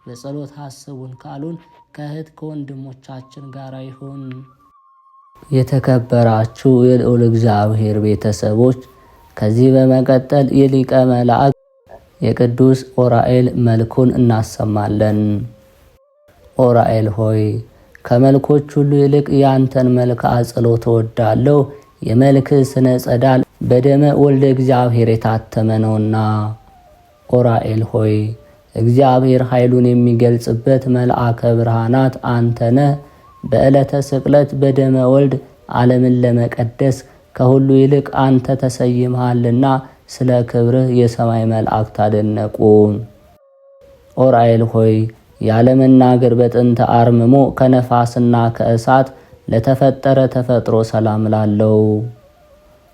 በጸሎት አስቡን ካሉን ከእህት ከወንድሞቻችን ጋር ይሁን። የተከበራችሁ የልዑል እግዚአብሔር ቤተሰቦች፣ ከዚህ በመቀጠል የሊቀ መላእክት የቅዱስ ኡራኤል መልኩን እናሰማለን። ኡራኤል ሆይ ከመልኮች ሁሉ ይልቅ ያንተን መልክ አጽልኦ እወዳለሁ። የመልክህ ስነ ጸዳል በደመ ወልደ እግዚአብሔር የታተመ ነውና። ኡራኤል ሆይ እግዚአብሔር ኃይሉን የሚገልጽበት መልአከ ብርሃናት አንተነ በዕለተ ስቅለት በደመ ወልድ ዓለምን ለመቀደስ ከሁሉ ይልቅ አንተ ተሰይመሃልና ስለ ክብርህ የሰማይ መላእክት አደነቁ። ዑራኤል ሆይ ያለመናገር በጥንተ አርምሞ ከነፋስና ከእሳት ለተፈጠረ ተፈጥሮ ሰላም ላለው።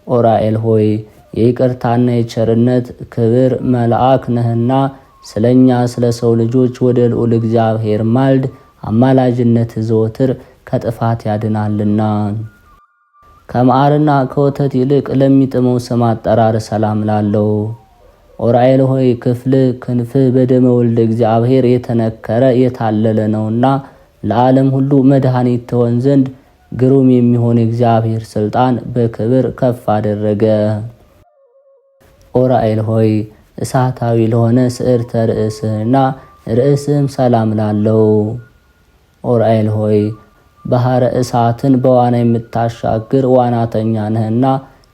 ዑራኤል ሆይ የይቅርታና የቸርነት ክብር መልአክ ነህና ስለኛ ስለ ሰው ልጆች ወደ ልዑል እግዚአብሔር ማልድ። አማላጅነት ዘወትር ከጥፋት ያድናልና። ከማርና ከወተት ይልቅ ለሚጥመው ስም አጠራር ሰላም ላለው። ዑራኤል ሆይ ክንፍ በደመ ወልደ እግዚአብሔር የተነከረ የታለለ ነውና ለዓለም ሁሉ መድኃኒት ትሆን ዘንድ ግሩም የሚሆን እግዚአብሔር ስልጣን በክብር ከፍ አደረገ። ዑራኤል ሆይ እሳታዊ ለሆነ ስዕርተ ርእስህና ርእስህም ሰላም ላለው። ዑራኤል ሆይ ባህረ እሳትን በዋና የምታሻግር ዋናተኛ ነህና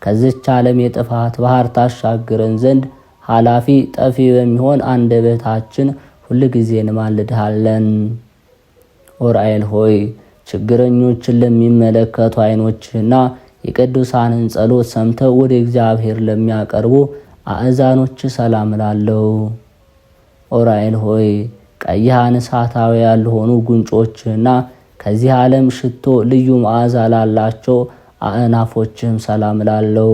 ከዚች ዓለም የጥፋት ባህር ታሻግረን ዘንድ ኃላፊ ጠፊ በሚሆን አንደበታችን ሁልጊዜ እንማልድሃለን። ዑራኤል ሆይ ችግረኞችን ለሚመለከቱ ዓይኖችህና የቅዱሳንን ጸሎት ሰምተው ወደ እግዚአብሔር ለሚያቀርቡ አእዛኖች ሰላም ላለው። ዑራኤል ሆይ ቀይሃን እሳታዊ ያልሆኑ ጉንጮችህና ከዚህ ዓለም ሽቶ ልዩ መዓዛ ላላቸው አእናፎችህም ሰላም ላለው።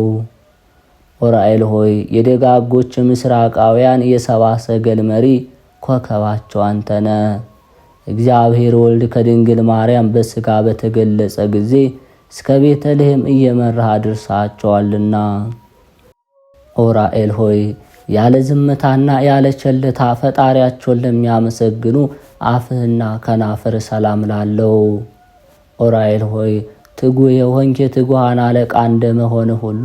ዑራኤል ሆይ የደጋጎች ምስራቃውያን የሰብአ ሰገል መሪ ኮከባቸው አንተነ። እግዚአብሔር ወልድ ከድንግል ማርያም በሥጋ በተገለጸ ጊዜ እስከ ቤተልሔም እየመራህ አድርሳቸዋልና። ዑራኤል ሆይ ያለ ዝምታና ያለ ቸልታ ፈጣሪያቸውን ለሚያመሰግኑ አፍህና ከናፍር ሰላም ላለው። ዑራኤል ሆይ ትጉህ የሆንክ የትጉሃን አለቃ እንደመሆን ሁሉ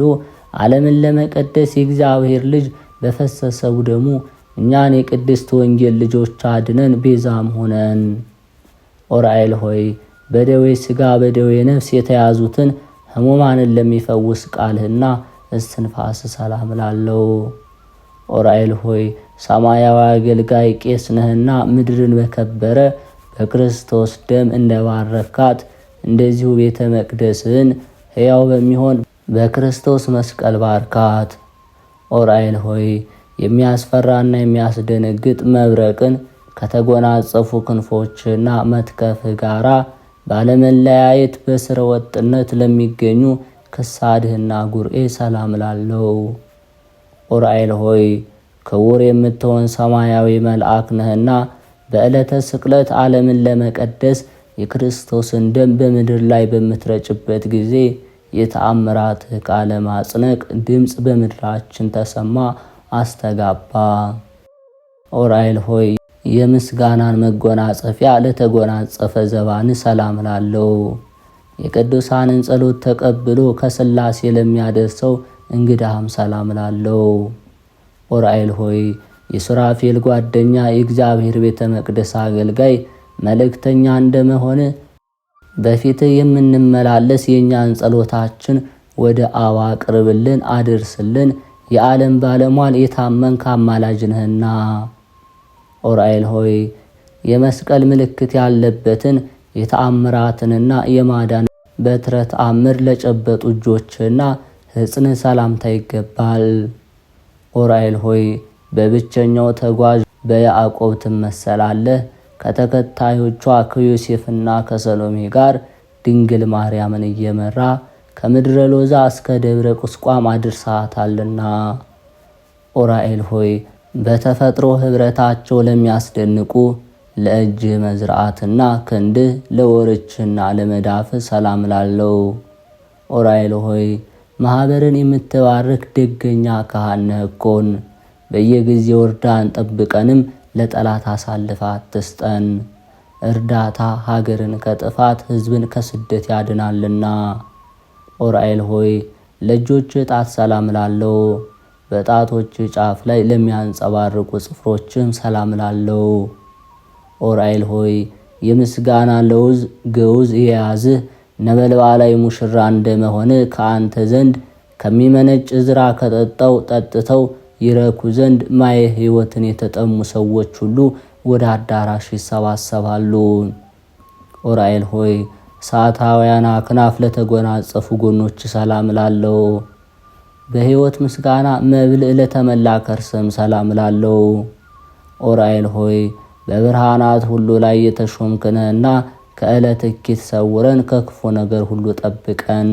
ዓለምን ለመቀደስ የእግዚአብሔር ልጅ በፈሰሰው ደሙ እኛን የቅድስት ወንጌል ልጆች አድነን ቤዛም ሆነን። ዑራኤል ሆይ በደዌ ሥጋ በደዌ ነፍስ የተያዙትን ሕሙማንን ለሚፈውስ ቃልህና እስትንፋስ ሰላም ላለው። ዑራኤል ሆይ ሰማያዊ አገልጋይ ቄስ ነህና ምድርን በከበረ በክርስቶስ ደም እንደባረካት እንደዚሁ ቤተ መቅደስን ሕያው በሚሆን በክርስቶስ መስቀል ባርካት። ዑራኤል ሆይ የሚያስፈራና የሚያስደነግጥ መብረቅን ከተጎናጸፉ ክንፎችና መትከፍህ ጋራ ባለመለያየት በስረ ወጥነት ለሚገኙ ክሳድህና ጉርኤ ሰላም ላለው። ዑራኤል ሆይ ክቡር የምትሆን ሰማያዊ መልአክ ነህና በዕለተ ስቅለት ዓለምን ለመቀደስ የክርስቶስን ደም በምድር ላይ በምትረጭበት ጊዜ የተአምራትህ ቃለ ማጽነቅ ድምፅ በምድራችን ተሰማ አስተጋባ። ዑራኤል ሆይ የምስጋናን መጎናጸፊያ ለተጎናጸፈ ዘባን ሰላም ላለው። የቅዱሳንን ጸሎት ተቀብሎ ከሥላሴ ለሚያደርሰው እንግዳህም ሰላም ላለው። ዑራኤል ሆይ የሱራፌል ጓደኛ የእግዚአብሔር ቤተ መቅደስ አገልጋይ መልእክተኛ እንደመሆን በፊትህ የምንመላለስ የእኛን ጸሎታችን ወደ አብ አቅርብልን አድርስልን። የዓለም ባለሟል የታመንክ አማላጅ ነህና። ዑራኤል ሆይ የመስቀል ምልክት ያለበትን የተአምራትንና የማዳን በትረ ተአምር ለጨበጡ እጆችና ሕፅን ሰላምታ ይገባል። ዑራኤል ሆይ በብቸኛው ተጓዥ በያዕቆብ ትመሰላለህ። ከተከታዮቿ ከዮሴፍና ከሰሎሜ ጋር ድንግል ማርያምን እየመራ ከምድረ ሎዛ እስከ ደብረ ቁስቋም አድርሳታልና። ዑራኤል ሆይ በተፈጥሮ ኅብረታቸው ለሚያስደንቁ ለእጅህ መዝራዓትና ክንድህ ለወርችና ለመዳፍ ሰላም ላለው። ዑራኤል ሆይ ማኅበርን የምትባርክ ደገኛ ካህን ነህ እኮን። በየጊዜው እርዳን ጠብቀንም ለጠላት አሳልፈ አትስጠን። እርዳታ ሀገርን ከጥፋት ሕዝብን ከስደት ያድናልና። ዑራኤል ሆይ ለእጆች ጣት ሰላም ላለው። በጣቶች ጫፍ ላይ ለሚያንጸባርቁ ጽፍሮችም ሰላም ላለው። ዑራኤል ሆይ የምስጋና ለውዝ ገውዝ የያዝህ ነበልባላዊ ሙሽራ እንደመሆን ከአንተ ዘንድ ከሚመነጭ ዝራ ከጠጣው ጠጥተው ይረኩ ዘንድ ማየ ሕይወትን የተጠሙ ሰዎች ሁሉ ወደ አዳራሽ ይሰባሰባሉ። ኡራኤል ሆይ እሳታውያን አክናፍ ለተጎናጸፉ ጎኖች ሰላም ላለው። በሕይወት ምስጋና መብል ለተመላ ከርሰም ሰላም ላለው። ኡራኤል ሆይ በብርሃናት ሁሉ ላይ የተሾምክነህና ከዕለት እኪት ሰውረን ከክፉ ነገር ሁሉ ጠብቀን።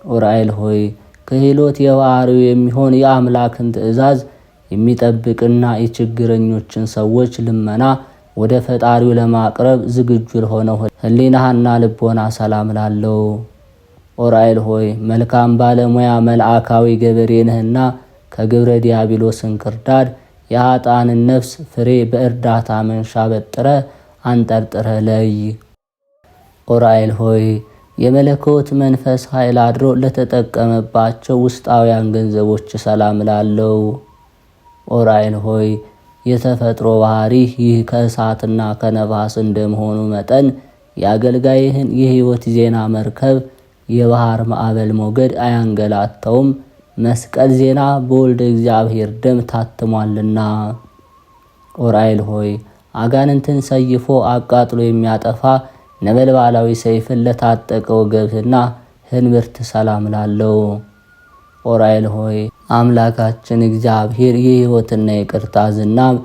ኡራኤል ሆይ ክህሎት የባህሪው የሚሆን የአምላክን ትእዛዝ የሚጠብቅና የችግረኞችን ሰዎች ልመና ወደ ፈጣሪው ለማቅረብ ዝግጁ ለሆነው ሕሊናህና ልቦና ሰላም ላለው። ኡራኤል ሆይ መልካም ባለሙያ መልአካዊ ገበሬ ነህና ከግብረ ዲያብሎስ እንክርዳድ የኃጥአንን ነፍስ ፍሬ በእርዳታ መንሻ በጥረ አንጠርጥረ ለይ። ኡራኤል ሆይ የመለኮት መንፈስ ኃይል አድሮ ለተጠቀመባቸው ውስጣውያን ገንዘቦች ሰላም ላለው። ኡራኤል ሆይ የተፈጥሮ ባህሪ ይህ ከእሳትና ከነፋስ እንደመሆኑ መጠን የአገልጋይህን የሕይወት ዜና መርከብ የባህር ማዕበል ሞገድ አያንገላተውም። መስቀል ዜና በወልደ እግዚአብሔር ደም ታትሟልና። ኡራኤል ሆይ አጋንንትን ሰይፎ አቃጥሎ የሚያጠፋ ነበልባላዊ ሰይፍን ለታጠቀው ገብህና ህንብርት ሰላም ላለው። ኡራኤል ሆይ አምላካችን እግዚአብሔር የሕይወትና የይቅርታ ዝናብ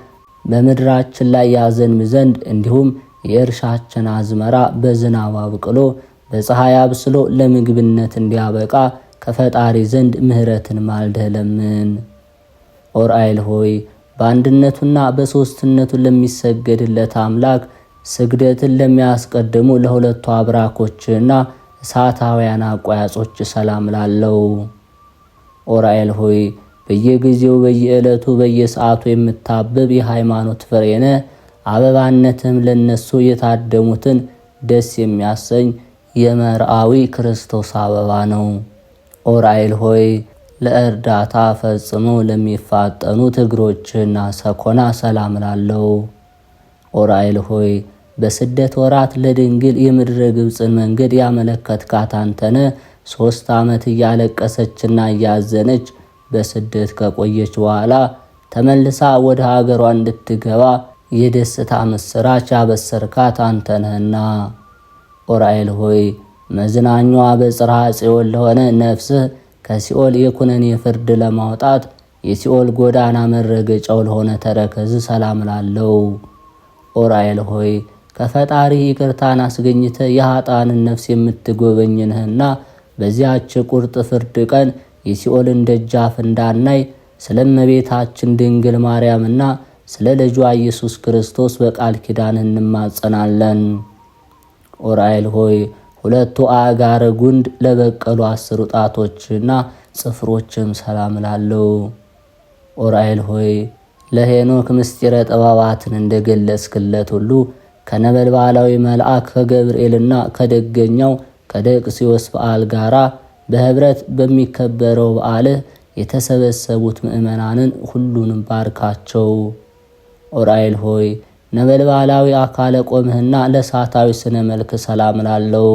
በምድራችን ላይ ያዘንብ ዘንድ እንዲሁም የእርሻችን አዝመራ በዝናብ አብቅሎ በፀሐይ አብስሎ ለምግብነት እንዲያበቃ ከፈጣሪ ዘንድ ምሕረትን ማልደህ ለምን። ኡራኤል ሆይ በአንድነቱና በሦስትነቱ ለሚሰገድለት አምላክ ስግደትን ለሚያስቀድሙ ለሁለቱ አብራኮችና እሳታውያን አቋያጾች ሰላም ላለው። ኡራኤል ሆይ በየጊዜው በየዕለቱ በየሰዓቱ የምታብብ የሃይማኖት ፍሬነ አበባነትም ለነሱ የታደሙትን ደስ የሚያሰኝ የመርአዊ ክርስቶስ አበባ ነው። ኡራኤል ሆይ ለእርዳታ ፈጽሞ ለሚፋጠኑት እግሮችና ሰኮና ሰላም ላለው። ኡራኤል ሆይ በስደት ወራት ለድንግል የምድረ ግብፅን መንገድ ያመለከትካት አንተነ 3 ዓመት እያለቀሰችና እያዘነች በስደት ከቆየች በኋላ ተመልሳ ወደ ሀገሯ እንድትገባ የደስታ ምስራች ያበሰርካት አንተነህና። ኡራኤል ሆይ መዝናኛዋ በጽርሐ ጽዮን ለሆነ ነፍስህ ከሲኦል የኩነኔ ፍርድ ለማውጣት የሲኦል ጎዳና መረገጫው ለሆነ ተረከዝ ሰላም ላለው። ኡራኤል ሆይ ከፈጣሪ ይቅርታን አስገኝተ የኃጥአንን ነፍስ የምትጎበኝንህና በዚያች ቁርጥ ፍርድ ቀን የሲኦልን ደጃፍ እንዳናይ ስለ እመቤታችን ድንግል ማርያምና ስለ ልጇ ኢየሱስ ክርስቶስ በቃል ኪዳን እንማጸናለን። ኡራኤል ሆይ ሁለቱ አጋረ ጉንድ ለበቀሉ 10 ጣቶችና ጽፍሮችም ሰላም ላለው። ኡራኤል ሆይ ለሄኖክ ምስጢረ ጥበባትን እንደገለጽክለት ሁሉ ከነበልባላዊ መልአክ ከገብርኤልና ከደገኛው ከደቅስዮስ በዓል ጋራ በህብረት በሚከበረው በዓልህ የተሰበሰቡት ምእመናንን ሁሉንም ባርካቸው። ኡራኤል ሆይ ነበልባላዊ አካለ ቆምህና ለሳታዊ ስነ መልክ ሰላም ላለው።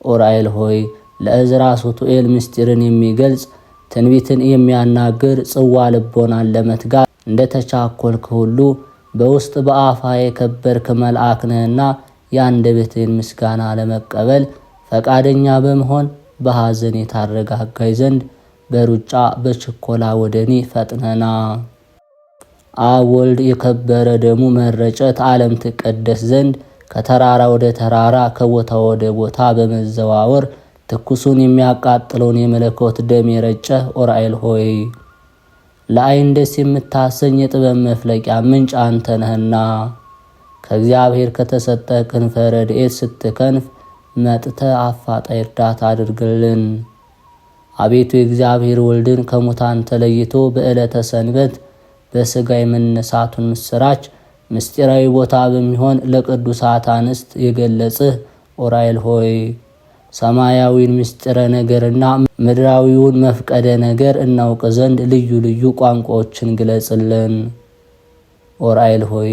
ኡራኤል ሆይ ለእዝራ ሱቱኤል ምስጢርን የሚገልጽ ትንቢትን የሚያናግር ጽዋ ልቦናን ለመትጋት እንደተቻኮልክ ሁሉ በውስጥ በአፋ የከበርክ መልአክ ነህና የአንደበትህን ምስጋና ለመቀበል ፈቃደኛ በመሆን በሐዘን የታረጋጋይ ዘንድ በሩጫ በችኮላ ወደኔ ፈጥነና። አብ ወልድ የከበረ ደሙ መረጨት ዓለም ትቀደስ ዘንድ ከተራራ ወደ ተራራ ከቦታ ወደ ቦታ በመዘዋወር ትኩሱን የሚያቃጥለውን የመለኮት ደም የረጨ ኡራኤል ሆይ ለዓይን ደስ የምታሰኝ የጥበብ መፍለቂያ ምንጭ አንተ ነህና ከእግዚአብሔር ከተሰጠ ክንፈ ረድኤት ስትከንፍ መጥተ አፋጣኝ እርዳታ አድርግልን። አቤቱ የእግዚአብሔር ወልድን ከሙታን ተለይቶ በዕለተ ሰንበት በሥጋ የመነሳቱን ምስራች ምስጢራዊ ቦታ በሚሆን ለቅዱሳት አንስት የገለጽህ ኡራኤል ሆይ ሰማያዊን ምስጢረ ነገርና ምድራዊውን መፍቀደ ነገር እናውቅ ዘንድ ልዩ ልዩ ቋንቋዎችን ግለጽልን። ኡራኤል ሆይ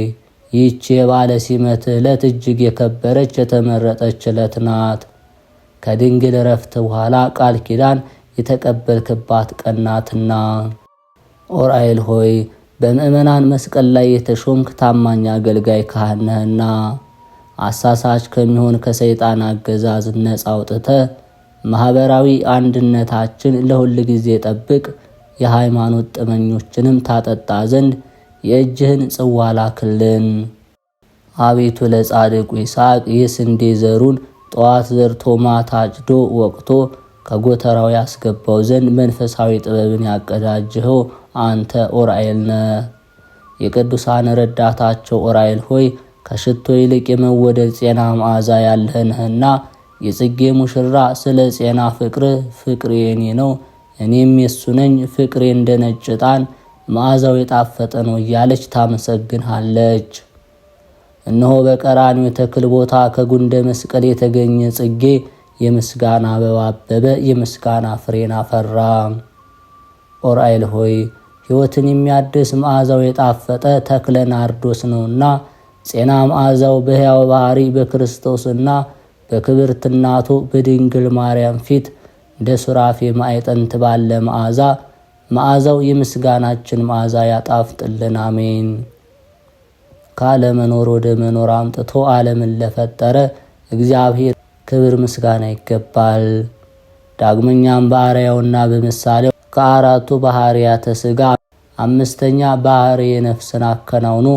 ይህች የባለ ሲመት ዕለት እጅግ የከበረች የተመረጠች ዕለት ናት። ከድንግል ረፍት በኋላ ቃል ኪዳን የተቀበልክባት ቀናትና ዑራኤል ሆይ በምእመናን መስቀል ላይ የተሾምክ ታማኝ አገልጋይ ካህን ነህና አሳሳች ከሚሆን ከሰይጣን አገዛዝ ነፃ አውጥተህ ማህበራዊ አንድነታችን ለሁል ጊዜ ጠብቅ፣ የሃይማኖት ጥመኞችንም ታጠጣ ዘንድ የእጅህን ጽዋ ላክልን። አቤቱ ለጻድቁ ይስሐቅ የስንዴ ዘሩን ጠዋት ዘርቶ ማታ አጭዶ ወቅቶ ከጎተራው ያስገባው ዘንድ መንፈሳዊ ጥበብን ያቀዳጀኸው አንተ ዑራኤል ነህ። የቅዱሳን ረዳታቸው ዑራኤል ሆይ ከሽቶ ይልቅ የመወደድ ጼና መዓዛ ያለህ ነህና የጽጌ ሙሽራ ስለ ጼና ፍቅር የኔ ነው እኔም የሱ ነኝ፣ ፍቅሬ እንደ ነጭ ዕጣን መዓዛው የጣፈጠ ነው እያለች ታመሰግንሃለች። እነሆ በቀራንዮ ተክል ቦታ ከጉንደ መስቀል የተገኘ ጽጌ የምስጋና አበባ አበበ፣ የምስጋና ፍሬን አፈራ። ዑራኤል ሆይ ሕይወትን የሚያድስ መዓዛው የጣፈጠ ተክለ ናርዶስ ነውና ጼና መዓዛው በሕያው ባህሪ በክርስቶስና በክብርት እናቱ በድንግል ማርያም ፊት እንደ ሱራፌ ማዕጠንት ባለ መዓዛው የምስጋናችን መዓዛ ያጣፍጥልን። አሜን። ካለመኖር ወደ መኖር አምጥቶ ዓለምን ለፈጠረ እግዚአብሔር ክብር ምስጋና ይገባል። ዳግመኛም በአርአያውና በምሳሌው ከአራቱ ባህርያተ ሥጋ አምስተኛ ባህርየ ነፍስን አከናውኖ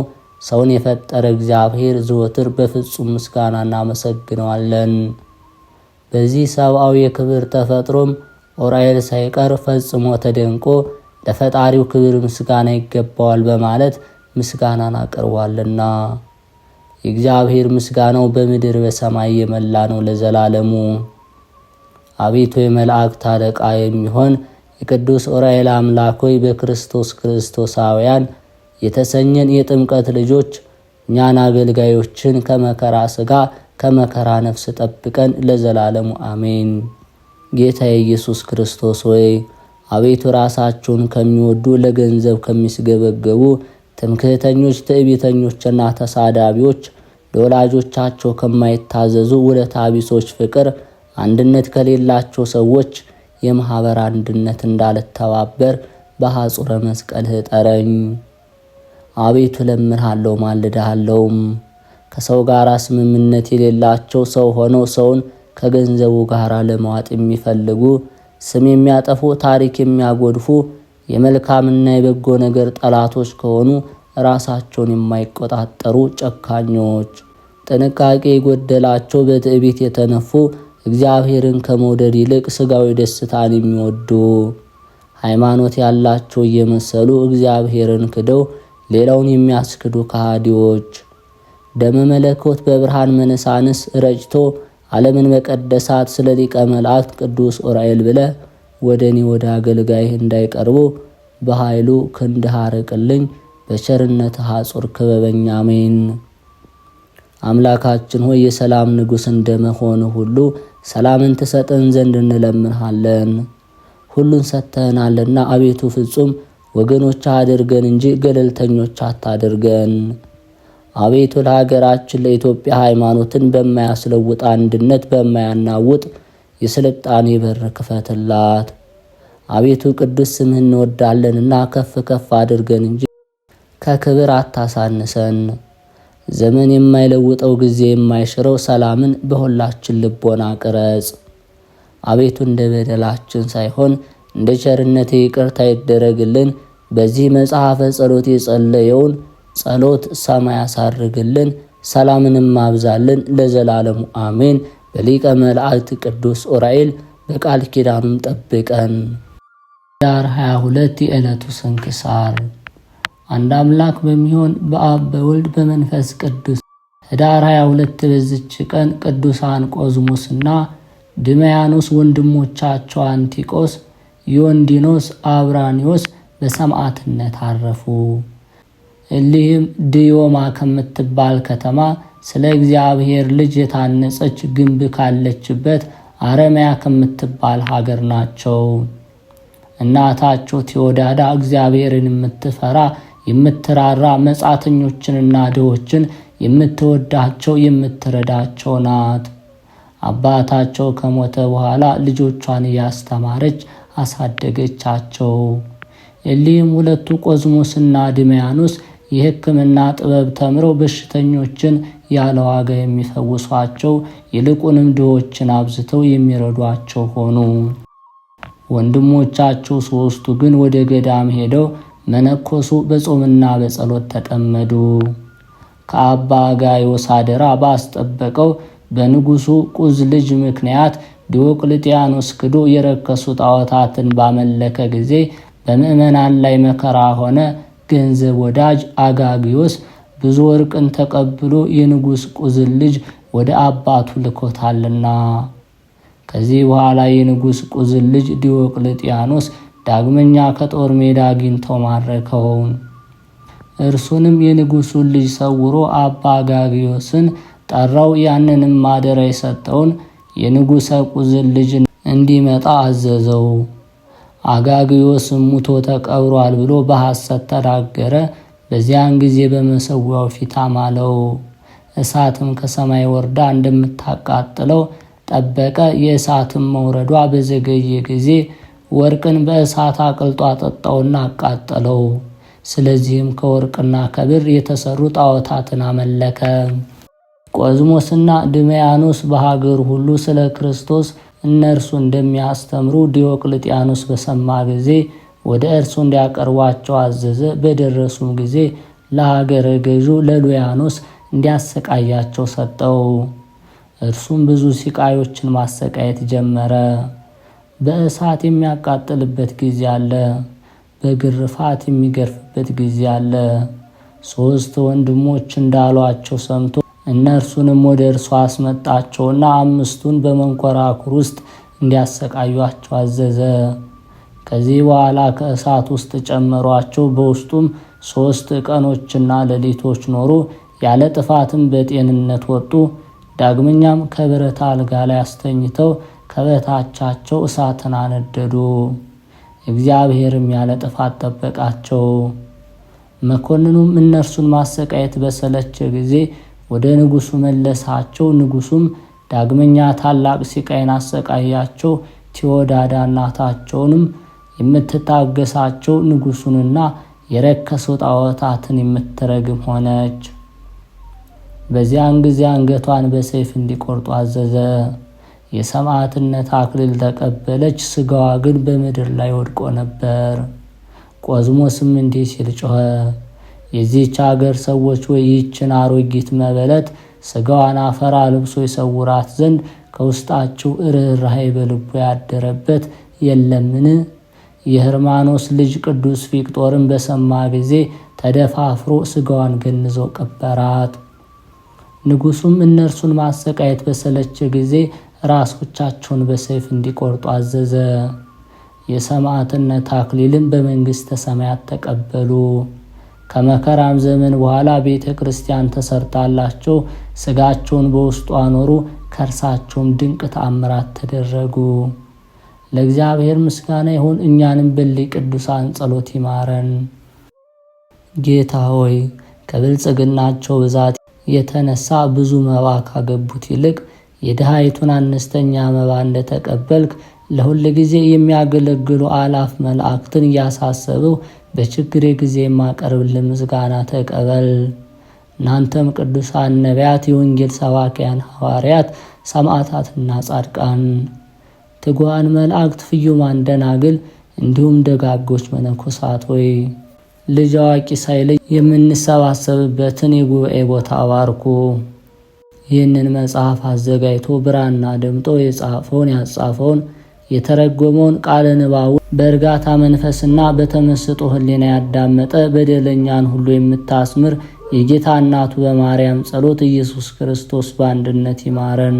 ሰውን የፈጠረ እግዚአብሔር ዘወትር በፍጹም ምስጋና እናመሰግነዋለን። በዚህ ሰብአዊ የክብር ተፈጥሮም ዑራኤል ሳይቀር ፈጽሞ ተደንቆ ለፈጣሪው ክብር ምስጋና ይገባዋል በማለት ምስጋናን አቀርቧልና የእግዚአብሔር ምስጋናው በምድር በሰማይ የመላ ነው ለዘላለሙ። አቤቱ የመላእክት አለቃ የሚሆን የቅዱስ ዑራኤል አምላክ ሆይ በክርስቶስ ክርስቶሳውያን የተሰኘን የጥምቀት ልጆች እኛን አገልጋዮችን ከመከራ ሥጋ ከመከራ ነፍስ ጠብቀን ለዘላለሙ አሜን። ጌታ ኢየሱስ ክርስቶስ ሆይ አቤቱ ራሳቸውን ከሚወዱ ለገንዘብ ከሚስገበገቡ ትምክህተኞች፣ ትዕቢተኞችና ተሳዳቢዎች ለወላጆቻቸው ከማይታዘዙ ውለታ ቢሶች ፍቅር አንድነት ከሌላቸው ሰዎች የማህበር አንድነት እንዳልተባበር በሐጹረ መስቀልህ ጠረኝ። አቤቱ ለምንሃለው ማልድሃለውም። ከሰው ጋር ስምምነት የሌላቸው ሰው ሆነው ሰውን ከገንዘቡ ጋር ለማዋጥ የሚፈልጉ ስም የሚያጠፉ ታሪክ የሚያጎድፉ የመልካምና የበጎ ነገር ጠላቶች ከሆኑ ራሳቸውን የማይቆጣጠሩ ጨካኞች፣ ጥንቃቄ የጎደላቸው በትዕቢት የተነፉ እግዚአብሔርን ከመውደድ ይልቅ ስጋዊ ደስታን የሚወዱ ሃይማኖት ያላቸው እየመሰሉ እግዚአብሔርን ክደው ሌላውን የሚያስክዱ ከሃዲዎች፣ ደመ መለኮት በብርሃን መነሳንስ ረጭቶ ዓለምን መቀደሳት ስለ ሊቀ መላእክት ቅዱስ ዑራኤል ብለ ወደ እኔ ወደ አገልጋይህ እንዳይቀርቡ በኃይሉ ክንድህ አርቅልኝ፣ በቸርነትህ አጹር ክበበኝ። አሜን። አምላካችን ሆይ የሰላም ንጉሥ እንደመሆን ሁሉ ሰላምን ትሰጠን ዘንድ እንለምንሃለን። ሁሉን ሰጥተናልና አቤቱ ፍጹም ወገኖች አድርገን እንጂ ገለልተኞች አታድርገን። አቤቱ ለሀገራችን ለኢትዮጵያ ሃይማኖትን በማያስለውጥ አንድነት በማያናውጥ የስልጣኔ በር ክፈትላት። አቤቱ ቅዱስ ስምህን እንወዳለንና ከፍ ከፍ አድርገን እንጂ ከክብር አታሳንሰን። ዘመን የማይለውጠው ጊዜ የማይሽረው ሰላምን በሁላችን ልቦና ቅረጽ። አቤቱ እንደ በደላችን ሳይሆን እንደ ቸርነት ይቅርታ ይደረግልን። በዚህ መጽሐፈ ጸሎት የጸለየውን ጸሎት ሰማይ ያሳርግልን፣ ሰላምንም አብዛልን ለዘላለሙ አሜን። በሊቀ መላእክት ቅዱስ ዑራኤል በቃል ኪዳኑም ጠብቀን። ኅዳር 22 የዕለቱ ስንክሳር። አንድ አምላክ በሚሆን በአብ በወልድ በመንፈስ ቅዱስ ኅዳር 22 በዚች ቀን ቅዱሳን ቆዝሞስና ድመያኖስ ወንድሞቻቸው አንቲቆስ፣ ዮንዲኖስ፣ አብራኒዮስ በሰማዕትነት አረፉ። እሊህም ድዮማ ከምትባል ከተማ ስለ እግዚአብሔር ልጅ የታነጸች ግንብ ካለችበት አረሚያ ከምትባል ሀገር ናቸው። እናታቸው ቴዎዳዳ እግዚአብሔርን የምትፈራ የምትራራ መጻተኞችንና ድሆችን የምትወዳቸው የምትረዳቸው ናት። አባታቸው ከሞተ በኋላ ልጆቿን እያስተማረች አሳደገቻቸው። እሊህም ሁለቱ ቆዝሞስና ድሜያኖስ የሕክምና ጥበብ ተምረው በሽተኞችን ያለ ዋጋ የሚፈውሷቸው ይልቁንም ድሆችን አብዝተው የሚረዷቸው ሆኑ። ወንድሞቻቸው ሦስቱ ግን ወደ ገዳም ሄደው መነኮሱ፣ በጾምና በጸሎት ተጠመዱ። ከአባ ጋዮስ አደራ ባስጠበቀው በንጉሡ ቁዝ ልጅ ምክንያት ዲዮቅልጥያኖስ ክዶ የረከሱ ጣዖታትን ባመለከ ጊዜ በምእመናን ላይ መከራ ሆነ። ገንዘብ ወዳጅ አጋግዮስ ብዙ ወርቅን ተቀብሎ የንጉሥ ቁዝን ልጅ ወደ አባቱ ልኮታልና። ከዚህ በኋላ የንጉሥ ቁዝን ልጅ ዲዮቅልጥያኖስ ዳግመኛ ከጦር ሜዳ አግኝተው ማረከው። እርሱንም የንጉሡን ልጅ ሰውሮ አባ አጋግዮስን ጠራው። ያንንም ማደራ የሰጠውን የንጉሠ ቁዝን ልጅ እንዲመጣ አዘዘው። አጋግዮስም ሙቶ ተቀብሯል ብሎ በሐሰት ተናገረ። በዚያን ጊዜ በመሠዊያው ፊት አማለው። እሳትም ከሰማይ ወርዳ እንደምታቃጥለው ጠበቀ። የእሳትም መውረዷ በዘገየ ጊዜ ወርቅን በእሳት አቅልጦ አጠጣውና አቃጠለው። ስለዚህም ከወርቅና ከብር የተሰሩ ጣዖታትን አመለከ። ቆዝሞስና ድሜያኖስ በሀገር ሁሉ ስለ ክርስቶስ እነርሱ እንደሚያስተምሩ ዲዮቅልጥያኖስ በሰማ ጊዜ ወደ እርሱ እንዲያቀርቧቸው አዘዘ። በደረሱም ጊዜ ለሀገረ ገዡ ለሉያኖስ እንዲያሰቃያቸው ሰጠው። እርሱም ብዙ ሲቃዮችን ማሰቃየት ጀመረ። በእሳት የሚያቃጥልበት ጊዜ አለ፣ በግርፋት የሚገርፍበት ጊዜ አለ። 3 ወንድሞች እንዳሏቸው ሰምቶ እነርሱንም ወደ እርሱ አስመጣቸውና 5ቱን በመንኮራኩር ውስጥ እንዲያሰቃዩአቸው አዘዘ። ከዚህ በኋላ ከእሳት ውስጥ ጨመሯቸው። በውስጡም 3 ቀኖችና ሌሊቶች ኖሩ። ያለ ጥፋትም በጤንነት ወጡ። ዳግመኛም ከብረት አልጋ ላይ አስተኝተው ከበታቻቸው እሳትን አነደዱ። እግዚአብሔርም ያለ ጥፋት ጠበቃቸው። መኮንኑም እነርሱን ማሰቃየት በሰለቸ ጊዜ ወደ ንጉሡ መለሳቸው። ንጉሡም ዳግመኛ ታላቅ ሲቃይን አሰቃያቸው። ቴዎዳዳ እናታቸውንም የምትታገሳቸው ንጉሡንና የረከሱ ጣዖታትን የምትረግም ሆነች። በዚያን ጊዜ አንገቷን በሰይፍ እንዲቆርጡ አዘዘ። የሰማዕትነት አክሊል ተቀበለች። ሥጋዋ ግን በምድር ላይ ወድቆ ነበር። ቆዝሞስም እንዲህ ሲል ጮኸ፣ የዚህች አገር ሰዎች ወይ ይህችን አሮጊት መበለት ሥጋዋን አፈር አልብሶ ይሰውራት ዘንድ ከውስጣችሁ ርኅራኄ በልቡ ያደረበት የለምን? የህርማኖስ ልጅ ቅዱስ ፊቅጦርን በሰማ ጊዜ ተደፋፍሮ ሥጋዋን ገንዞ ቀበራት። ንጉሡም እነርሱን ማሰቃየት በሰለቸ ጊዜ ራሶቻቸውን በሰይፍ እንዲቆርጡ አዘዘ። የሰማዕትነት አክሊልን በመንግሥተ ሰማያት ተቀበሉ። ከመከራም ዘመን በኋላ ቤተ ክርስቲያን ተሰርታላቸው ሥጋቸውን በውስጡ አኖሩ። ከእርሳቸውም ድንቅ ተአምራት ተደረጉ። ለእግዚአብሔር ምስጋና ይሁን፣ እኛንም በእሊህ ቅዱሳን ጸሎት ይማረን። ጌታ ሆይ ከብልጽግናቸው ብዛት የተነሳ ብዙ መባ ካገቡት ይልቅ የድሃይቱን አነስተኛ መባ እንደተቀበልክ ለሁል ጊዜ የሚያገለግሉ አላፍ መላእክትን እያሳሰብው በችግሬ ጊዜ የማቀርብልን ምስጋና ተቀበል። እናንተም ቅዱሳን ነቢያት፣ የወንጌል ሰባኪያን ሐዋርያት፣ ሰማዕታትና ጻድቃን፣ ትጉሃን መላእክት፣ ፍዩማን ደናግል፣ እንዲሁም ደጋጎች መነኮሳት ሆይ ልጅ አዋቂ ሳይለይ የምንሰባሰብበትን የጉባኤ ቦታ አባርኩ። ይህንን መጽሐፍ አዘጋጅቶ ብራና ደምጦ የጻፈውን ያጻፈውን የተረጎመውን ቃለ ንባቡ በእርጋታ መንፈስና በተመስጦ ሕሊና ያዳመጠ በደለኛን ሁሉ የምታስምር የጌታ እናቱ በማርያም ጸሎት ኢየሱስ ክርስቶስ በአንድነት ይማረን።